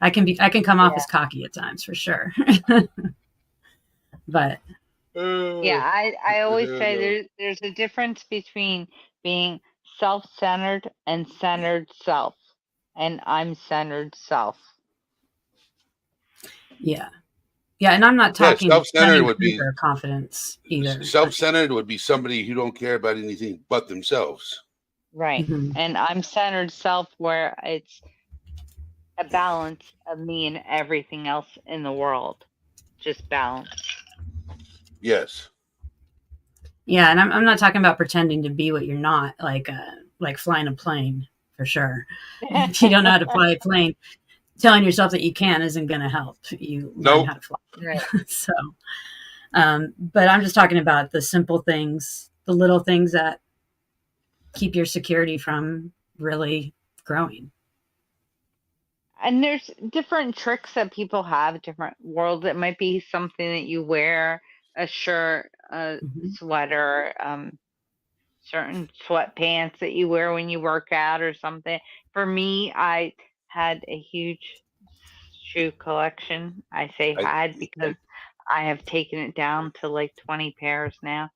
C: I can come off as cocky at times, for sure. But
B: I always say there's a difference between being self-centered and centered self, and I'm centered self.
C: Yeah, and I'm not talking
A: self-centered would be
C: confidence either.
A: Self-centered would be somebody who don't care about anything but themselves.
B: Right. Mm-hmm. And I'm centered self, where it's a balance of me and everything else in the world. Just balance.
A: Yes.
C: Yeah, and I'm not talking about pretending to be what you're not, like flying a plane, for sure. If you don't know how to fly a plane, telling yourself that you can isn't going to help you learn how to fly.
B: Right.
C: So, but I'm just talking about the simple things, the little things that keep your security from really growing.
B: And there's different tricks that people have, different worlds. It might be something that you wear, a shirt, a sweater, certain sweatpants that you wear when you work out or something. For me, I had a huge shoe collection. I say had because I have taken it down to like 20 pairs now.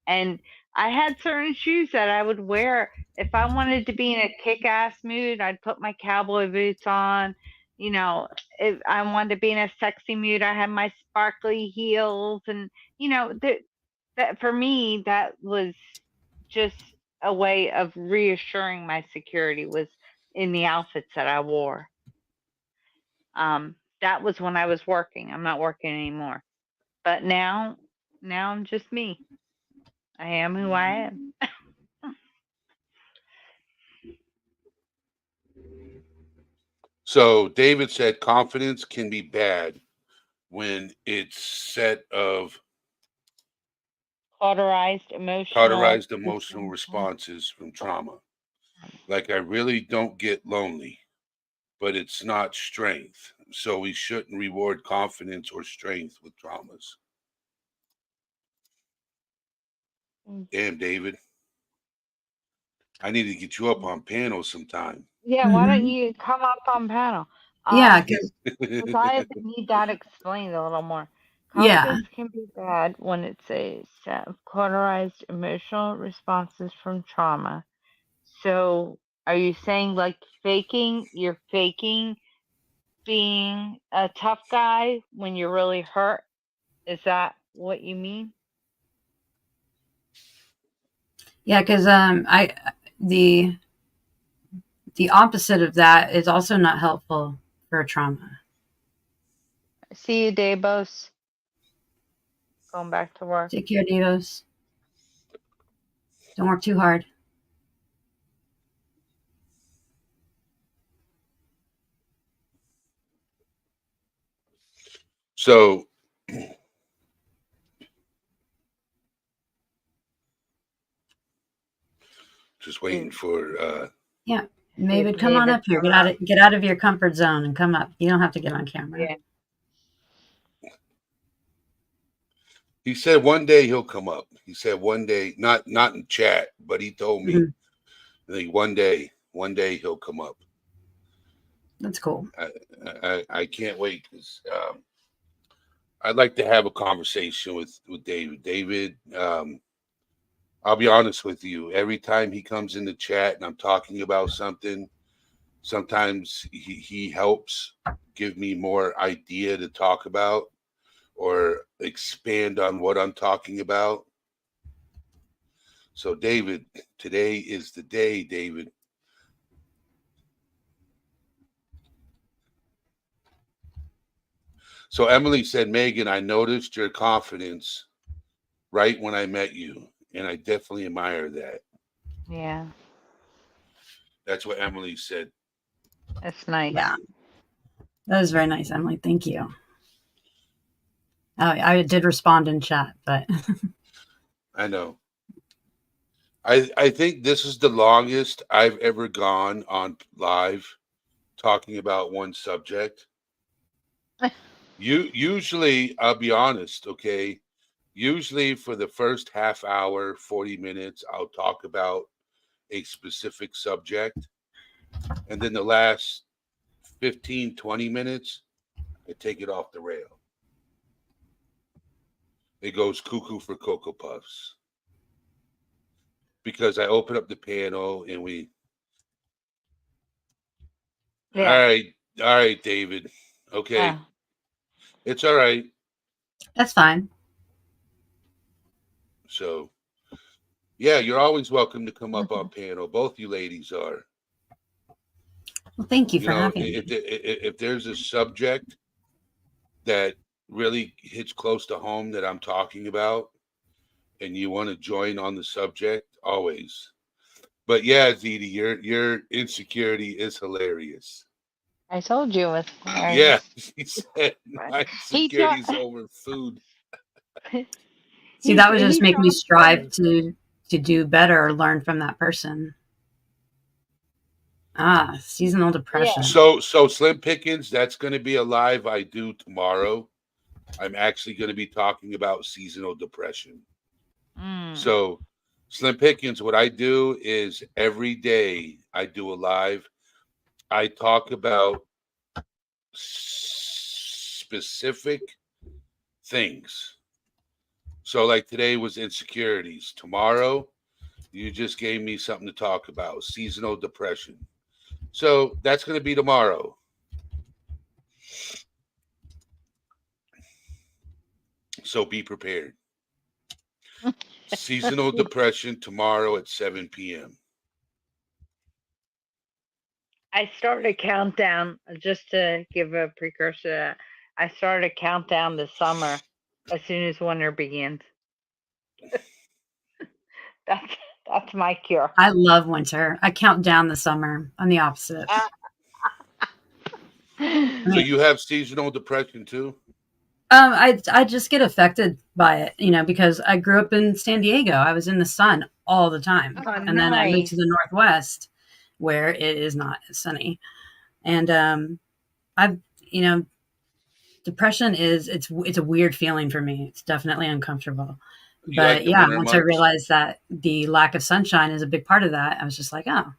B: And I had certain shoes that I would wear if I wanted to be in a kick-ass mood. I'd put my cowboy boots on. If I wanted to be in a sexy mood, I had my sparkly heels, and that for me, that was just a way of reassuring my security, was in the outfits that I wore. That was when I was working. I'm not working anymore. But now I'm just me. I am who I am.
A: So David said confidence can be bad when it's set of
B: cauterized
A: emotional responses from trauma. Like, I really don't get lonely, but it's not strength. So we shouldn't reward confidence or strength with traumas. Damn, David. I need to get you up on panel sometime.
B: Yeah, why don't you come up on panel?
C: Yeah,
B: because I need that explained a little more. Confidence can be bad when it's a set of cauterized emotional responses from trauma. So, are you saying like you're faking being a tough guy when you're really hurt? Is that what you mean?
C: Yeah, because the opposite of that is also not helpful for a trauma.
B: See you, Davos. Going back to work.
C: Take care, Davos. Don't work too hard.
A: So just waiting for
C: David, come on up here. Get out of your comfort zone and come up. You don't have to get on camera.
B: Yeah.
A: He said one day he'll come up. He said one day, not in chat, but he told me, I think one day he'll come up.
C: That's cool.
A: I can't wait, because I'd like to have a conversation with David. David, I'll be honest with you. Every time he comes in the chat and I'm talking about something, sometimes he helps give me more idea to talk about or expand on what I'm talking about. So, David, today is the day, David. So Emily said, Megan, I noticed your confidence right when I met you, and I definitely admire that.
B: Yeah,
A: That's what Emily said.
B: that's nice.
C: Yeah, that was very nice, Emily. Thank you. Oh, I did respond in chat, but
A: I know. I think this is the longest I've ever gone on live talking about one subject. Usually, I'll be honest, okay? Usually for the first half hour, 40 minutes, I'll talk about a specific subject. And then the last 15, 20 minutes, I take it off the rail. It goes cuckoo for Cocoa Puffs. Because I open up the panel and we.
B: Yeah.
A: All right, David. Okay.
B: Oh,
A: It's all right.
C: that's fine.
A: So, yeah, you're always welcome to come up on panel. Both you ladies are.
C: Well, thank you
A: You
C: for
A: know,
C: having me.
A: if there's a subject that really hits close to home that I'm talking about, and you want to join on the subject, always. But yeah, Ziti, your insecurity is hilarious.
B: I told you it was
A: Yeah,
B: hilarious.
A: she said my
B: He
A: insecurity
B: taught.
A: is over food.
C: See, that would just
B: He
C: make me
B: taught
C: strive
B: me.
C: to do better or learn from that person. Ah, seasonal
B: Yeah.
C: depression.
A: So Slim Pickens, that's going to be a live I do tomorrow. I'm actually going to be talking about seasonal depression.
B: Mm.
A: So, Slim Pickens, what I do is every day I do a live. I talk about specific things. So, like today was insecurities. Tomorrow, you just gave me something to talk about seasonal depression. So, that's going to be tomorrow. So, be prepared. Seasonal depression tomorrow at 7 p.m.
B: I started a countdown just to give a precursor to that. I started a countdown to summer as soon as winter begins. That's that's my cure.
C: I love winter. I count down the summer. I'm the opposite. I
A: So,
C: mean,
A: you have seasonal depression too?
C: I just get affected by it, because I grew up in San Diego. I was in the sun all the time,
B: Oh,
C: and then I moved
B: nice.
C: to the Northwest, where it is not as sunny. And I've, depression is it's a weird feeling for me. It's definitely uncomfortable.
A: You like
C: But
A: the
C: yeah,
A: winter
C: once I
A: months?
C: realized that the lack of sunshine is a big part of that, I was just like, oh,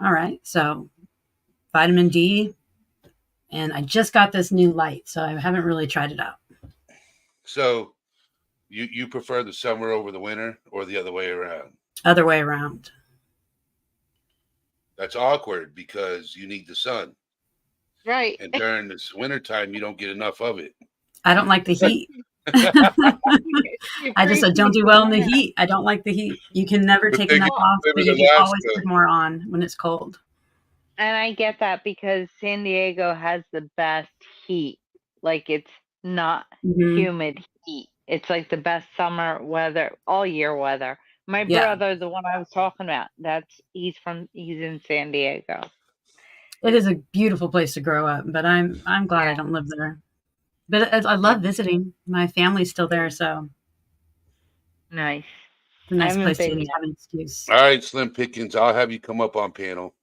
C: all right. So vitamin D, and I just got this new light, so I haven't really tried it out.
A: So, you prefer the summer over the winter or the other way around?
C: Other way around.
A: That's awkward because you need the sun.
B: Right.
A: And during this wintertime, you don't get enough of it.
C: I don't like the heat.
B: You
C: I
B: freeze
C: don't do
B: people
C: well in the
B: out.
C: heat. I don't like the heat. You can never
A: But
C: take
A: they
C: enough
A: get
C: off,
A: to live
C: but
A: in
C: you can always
A: Alaska.
C: put more on when it's cold.
B: And I get that because San Diego has the best heat. Like it's not
C: Hmm.
B: humid heat. It's like the best summer weather, all year weather. My
C: Yeah,
B: brother, the one I was talking about, he's in San Diego.
C: it is a beautiful place to grow up, but I'm glad I
B: Yeah.
C: don't live there. But I
B: Yeah.
C: love visiting. My family's still there, so
B: Nice.
C: it's a
B: I
C: nice
B: haven't
C: place to
B: been
C: just
B: yet.
C: have an excuse.
A: All right, Slim Pickens, I'll have you come up on panel.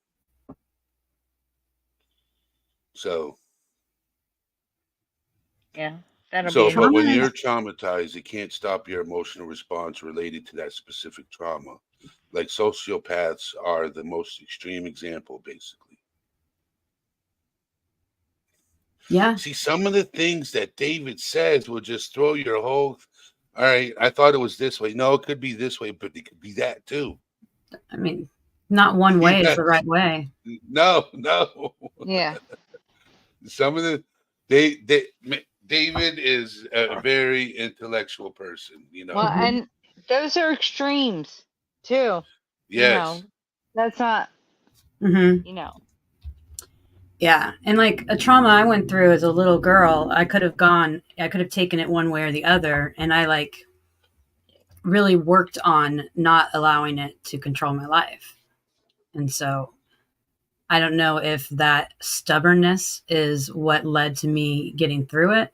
A: So,
B: Yeah. That'll be
A: but when
C: Traumas.
A: you're traumatized, it can't stop your emotional response related to that specific trauma. Like sociopaths are the most extreme example, basically.
C: Yeah.
A: See, some of the things that David says will just throw your whole. All right, I thought it was this way. No, it could be this way, but it could be that too.
C: I mean, not one way is
A: Yeah,
C: the right way.
A: no.
B: Yeah.
A: Some of the David is a very intellectual person.
B: Well,
C: Hmm.
B: and those are extremes too.
A: Yes.
B: That's not,
C: Hmm.
B: you know.
C: Yeah. And like a trauma I went through as a little girl, I could have taken it one way or the other. And I like really worked on not allowing it to control my life. And so I don't know if that stubbornness is what led to me getting through it,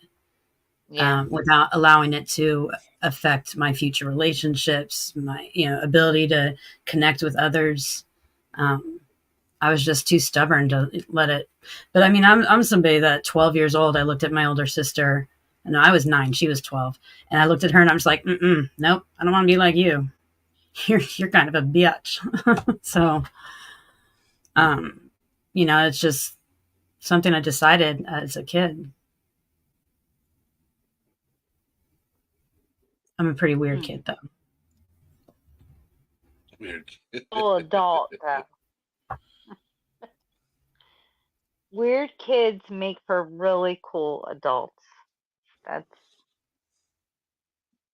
B: Yeah.
C: without allowing it to affect my future relationships, my ability to connect with others. Um, I was just too stubborn to let it. But I mean, I'm somebody that at 12 years old, I looked at my older sister. No, I was 9, she was 12, and I looked at her and I was like, nope, I don't want to be like you. You're kind of a bitch. So, um, it's just something I decided as a kid. I'm a pretty weird
B: Hmm.
C: kid, though.
A: Weird.
B: Full adult though. Weird kids make for really cool adults. That's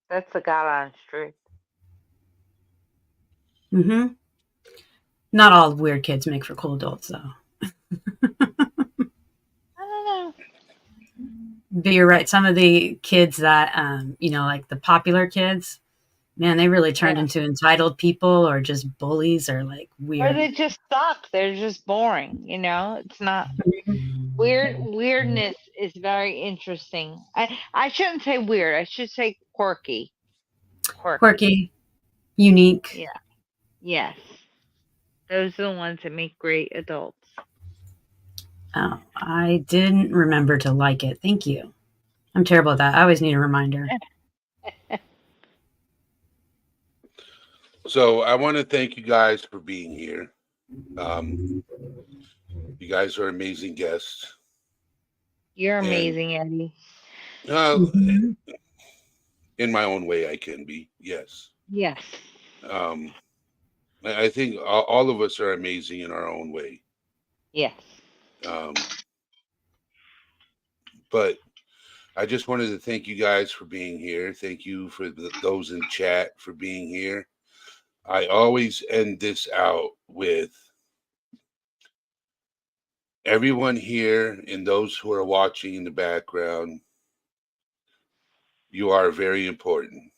B: that's the God honest truth.
C: Hmm. Not all weird kids make for cool adults, though.
B: I don't know.
C: But you're right. Some of the kids that, like the popular kids, man, they really turned
B: Yeah.
C: into entitled people or just bullies or like
B: Or
C: weird.
B: they just suck. They're just boring, It's not weirdness is very interesting. I shouldn't say weird. I should say quirky. Quirky.
C: Quirky, unique.
B: Yeah. Yes. Those are the ones that make great adults.
C: Oh, I didn't remember to like it. Thank you. I'm terrible at that. I always need a reminder.
A: So I want to thank you guys for being here. You guys are amazing guests.
B: You're
A: And
B: amazing, Eddie.
C: Mhm.
A: in my own way, I can be. Yes.
B: Yes.
A: Um, I think all of us are amazing in our own way.
B: Yes.
A: Um, but I just wanted to thank you guys for being here. Thank you for those in chat for being here. I always end this out with everyone here and those who are watching in the background. You are very important.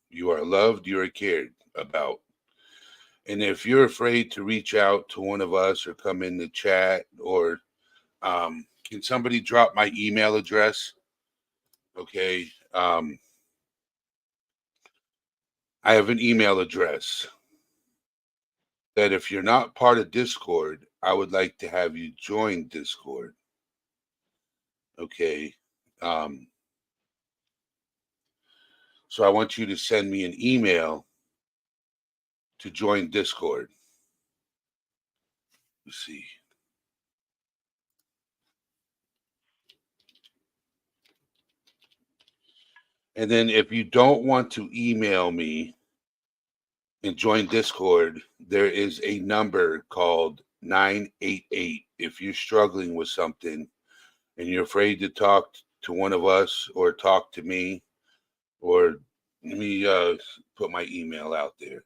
A: You are loved. You are cared about. And if you're afraid to reach out to one of us or come in the chat, or can somebody drop my email address? Okay. I have an email address that if you're not part of Discord, I would like to have you join Discord. Okay. Um, so I want you to send me an email to join Discord. Let's see. And then if you don't want to email me and join Discord, there is a number called 988. If you're struggling with something and you're afraid to talk to one of us or talk to me, or let me put my email out there.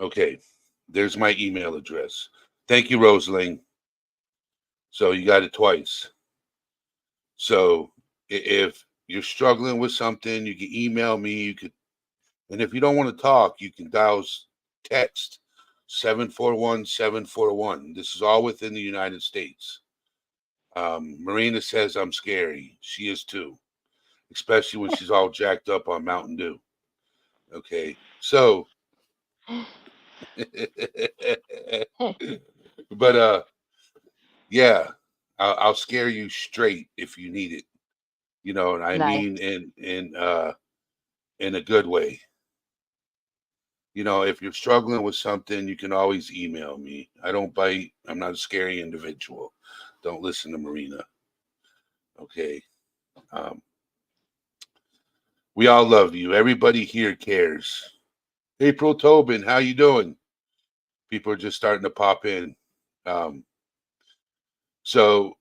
A: Okay, there's my email address. Thank you, Rosalie. So you got it twice. So if you're struggling with something, you can email me. You could, and if you don't want to talk, you can dial text 741-741. This is all within the United States. Marina says I'm scary. She is too, especially when she's all jacked up on Mountain Dew. Okay, so, but yeah, I'll scare you straight if you need it. And I
B: Nice.
A: mean in a good way. If you're struggling with something, you can always email me. I don't bite. I'm not a scary individual. Don't listen to Marina. Okay. Um, we all love you. Everybody here cares. April Tobin, how you doing? People are just starting to pop in. Um, so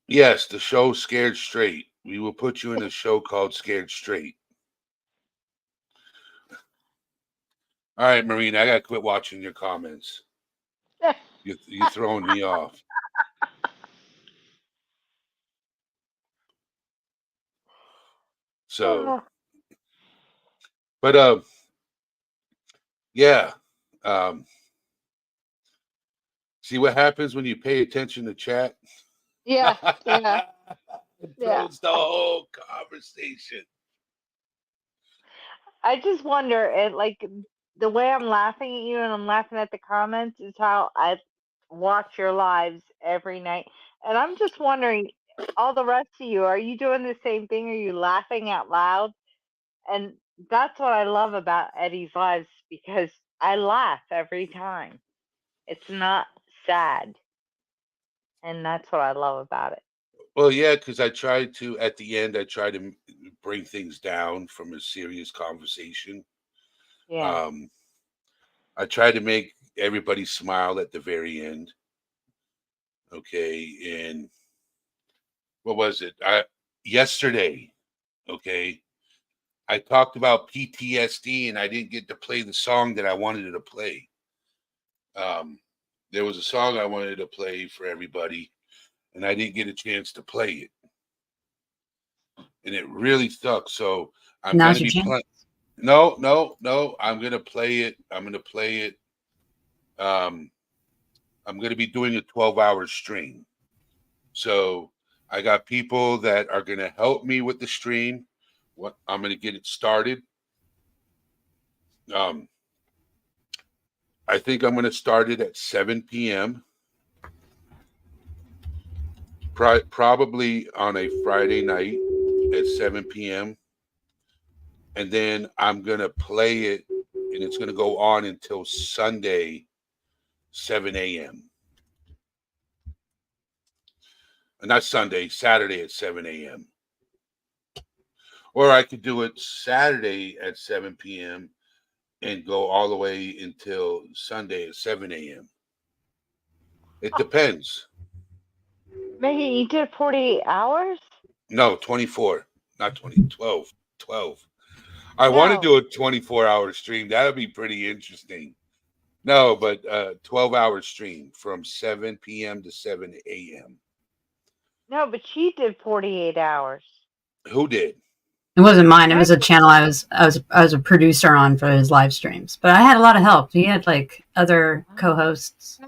A: yes, the show Scared Straight. We will put you in a show called Scared Straight. All right, Marina, I gotta quit watching your comments. You throwing me off. So, but yeah. See what happens when you pay attention to chat?
B: Yeah, yeah,
A: It
B: yeah.
A: throws the whole conversation.
B: I just wonder, like the way I'm laughing at you and I'm laughing at the comments is how I watch your lives every night, and I'm just wondering, all the rest of you, are you doing the same thing? Are you laughing out loud? And that's what I love about Eddie's lives, because I laugh every time. It's not sad, and that's what I love about it.
A: Well, yeah, because I tried to, at the end, I try to bring things down from a serious conversation.
B: Yeah.
A: Um, I try to make everybody smile at the very end. Okay. And what was it? Yesterday, okay, I talked about PTSD and I didn't get to play the song that I wanted to play. Um, there was a song I wanted to play for everybody, and I didn't get a chance to play it. And it really sucks. So I'm
C: Now's
A: gonna
C: your
A: be
C: chance.
A: playing. No, no, no. I'm gonna play it. I'm gonna play it. Um, I'm gonna be doing a 12-hour stream. So I got people that are gonna help me with the stream. What I'm gonna get it started. Um, I think I'm gonna start it at 7 p.m. Probably on a Friday night at 7 p.m. And then I'm gonna play it, and it's gonna go on until Sunday, 7 a.m. Not Sunday, Saturday at 7 a.m. Or I could do it Saturday at 7 p.m. and go all the way until Sunday at 7 a.m. It depends.
B: Megan, you did 48 hours?
A: No, 24, not 20, 12, 12. I want to
B: No.
A: do a 24-hour stream. That would be pretty interesting. No, but 12-hour stream from 7 p.m. to 7 a.m.
B: No, but she did 48 hours.
A: Who did?
C: It wasn't mine. It was a
B: Megan.
C: channel I was a producer on for his live streams. But I had a lot of help. He had like other co-hosts.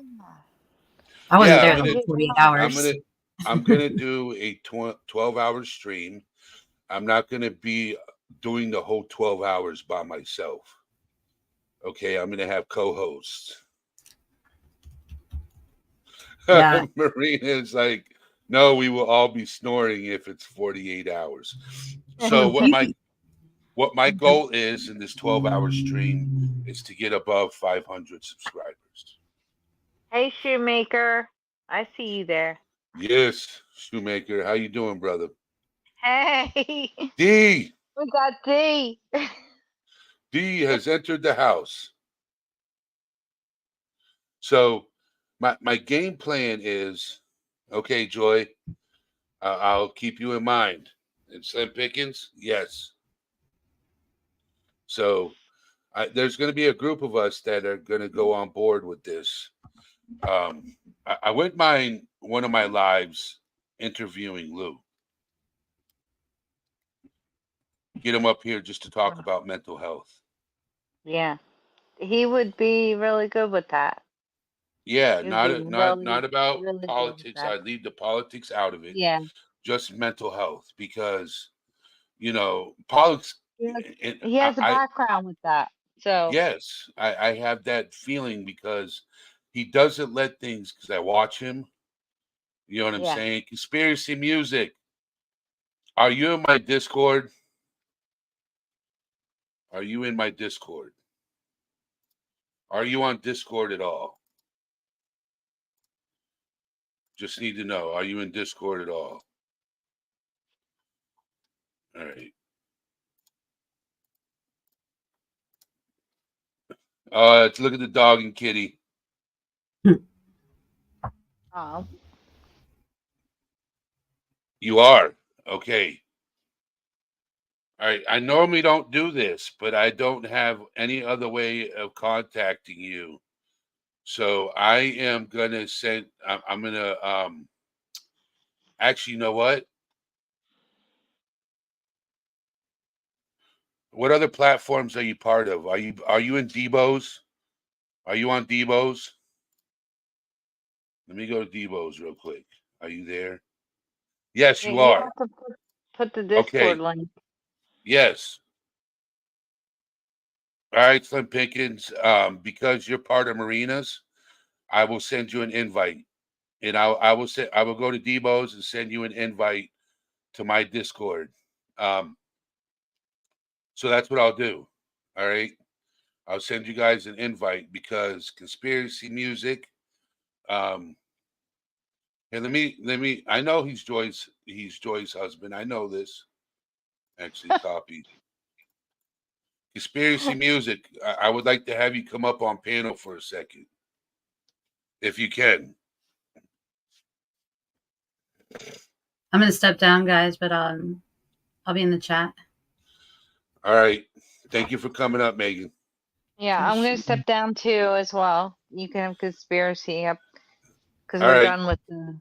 C: I wasn't
A: Yeah,
C: there the whole 48
A: I'm
C: hours.
A: gonna I'm gonna do a 12-hour stream. I'm not gonna be doing the whole 12 hours by myself. Okay, I'm gonna have co-hosts.
C: Yeah.
A: Marina is like, no, we will all be snoring if it's 48 hours. So what my goal is in this 12-hour stream is to get above 500 subscribers.
B: Hey, Shoemaker. I see you there.
A: Yes, Shoemaker, how you doing, brother?
B: Hey.
A: D
B: We got D.
A: D has entered the house. So my game plan is, okay, Joy, I'll keep you in mind. And Slim Pickens, yes. So there's going to be a group of us that are going to go on board with this. I wouldn't mind one of my lives interviewing Lou. Get him up here just to talk about mental health.
B: Yeah. He would be really good with that.
A: Yeah,
B: He would be
A: not
B: really,
A: about
B: really good with
A: politics.
B: that.
A: I leave the politics out of it.
B: Yeah.
A: Just mental health, because politics.
B: He has,
A: And
B: he has a background with that. So,
A: yes, I have that feeling because he doesn't let things. Because I watch him. You know what I'm
B: yeah.
A: saying? Conspiracy music. Are you in my Discord? Are you in my Discord? Are you on Discord at all? Just need to know. Are you in Discord at all? All right. Let's look at the dog and kitty.
B: Oh.
A: You are. Okay. All right. I normally don't do this, but I don't have any other way of contacting you. So I am gonna send. I'm gonna. Actually, you know what? What other platforms are you part of? Are you in Debo's? Are you on Debo's? Let me go to Debo's real quick. Are you there? Yes,
B: Yeah,
A: you
B: you
A: are.
B: have to put the Discord
A: Okay.
B: link.
A: Yes. All right, Slim Pickens. Because you're part of Marinas, I will send you an invite, and I will go to Debo's and send you an invite to my Discord. Um, so that's what I'll do. All right. I'll send you guys an invite because conspiracy music. Um, and let me. I know he's Joy's. He's Joy's husband. I know this. Actually, copy conspiracy music. I would like to have you come up on panel for a second, if you can.
C: I'm gonna step down, guys, but I'll be in the chat.
A: All right. Thank you for coming up, Megan.
B: Yeah, I'm gonna step down too as well. You can have conspiracy up because
A: All
B: we're
A: right.
B: done with the.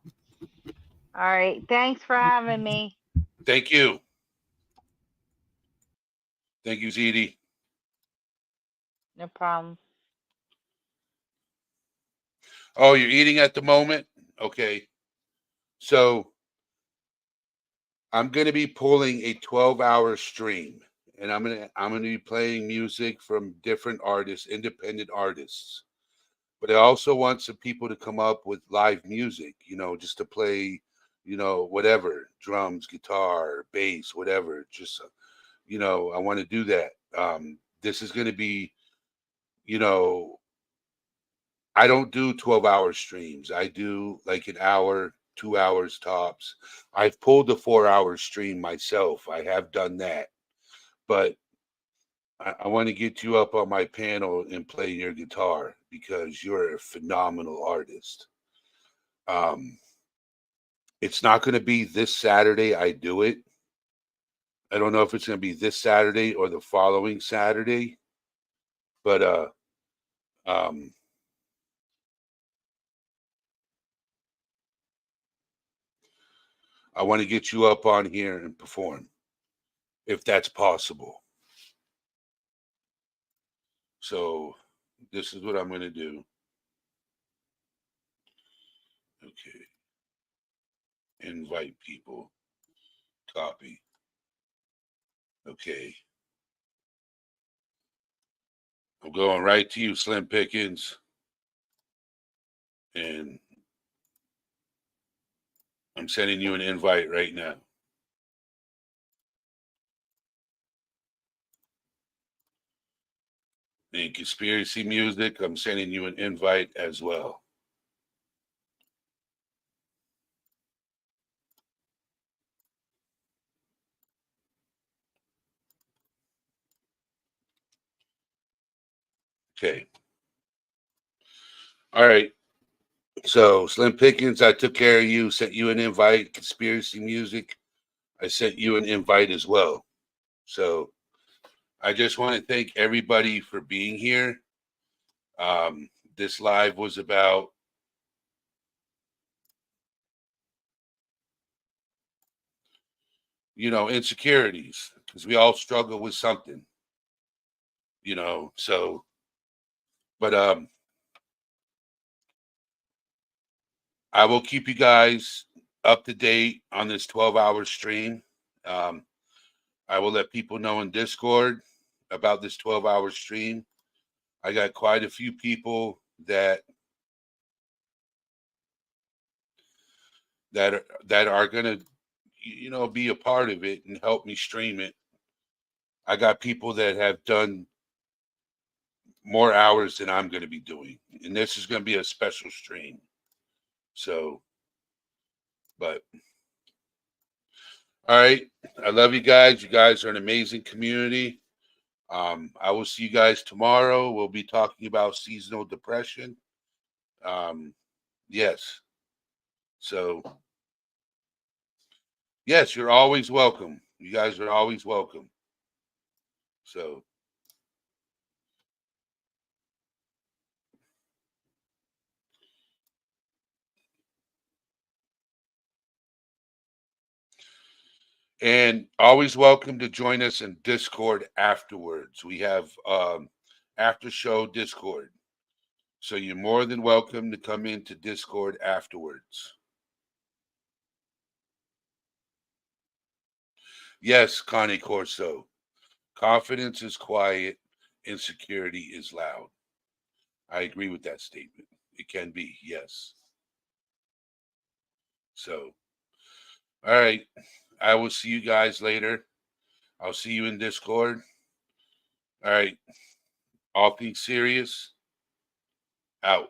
B: All right. Thanks for having me.
A: Thank you. Thank you, ZD.
B: No problem.
A: Oh, you're eating at the moment? Okay. So I'm gonna be pulling a 12-hour stream, and I'm gonna be playing music from different artists, independent artists. But I also want some people to come up with live music, just to play, whatever, drums, guitar, bass, whatever. Just I want to do that. This is gonna be, you know, I don't do 12-hour streams. I do like an hour, 2 hours tops. I've pulled the 4 hour stream myself. I have done that. But I want to get you up on my panel and play your guitar because you're a phenomenal artist. Um, it's not going to be this Saturday I do it. I don't know if it's going to be this Saturday or the following Saturday, but um I want to get you up on here and perform if that's possible. So this is what I'm going to do. Okay. Invite people. Copy. Okay. I'm going right to you, Slim Pickens. And I'm sending you an invite right now. And conspiracy music, I'm sending you an invite as well. Okay. All right. So Slim Pickens, I took care of you, sent you an invite. Conspiracy music, I sent you an invite as well. So I just want to thank everybody for being here. This live was about insecurities because we all struggle with something, so but I will keep you guys up to date on this 12-hour stream. um I will let people know in Discord about this 12-hour stream. I got quite a few people that are gonna be a part of it and help me stream it. I got people that have done more hours than I'm going to be doing, and this is going to be a special stream. So, but all right, I love you guys. You guys are an amazing community. I will see you guys tomorrow. We'll be talking about seasonal depression. Yes. So, yes, you're always welcome. You guys are always welcome. So and always welcome to join us in Discord afterwards. We have after show Discord. So you're more than welcome to come into Discord afterwards. Yes, Connie Corso. Confidence is quiet, insecurity is loud. I agree with that statement. It can be, yes. So, all right. I will see you guys later. I'll see you in Discord. All right. All things serious. Out.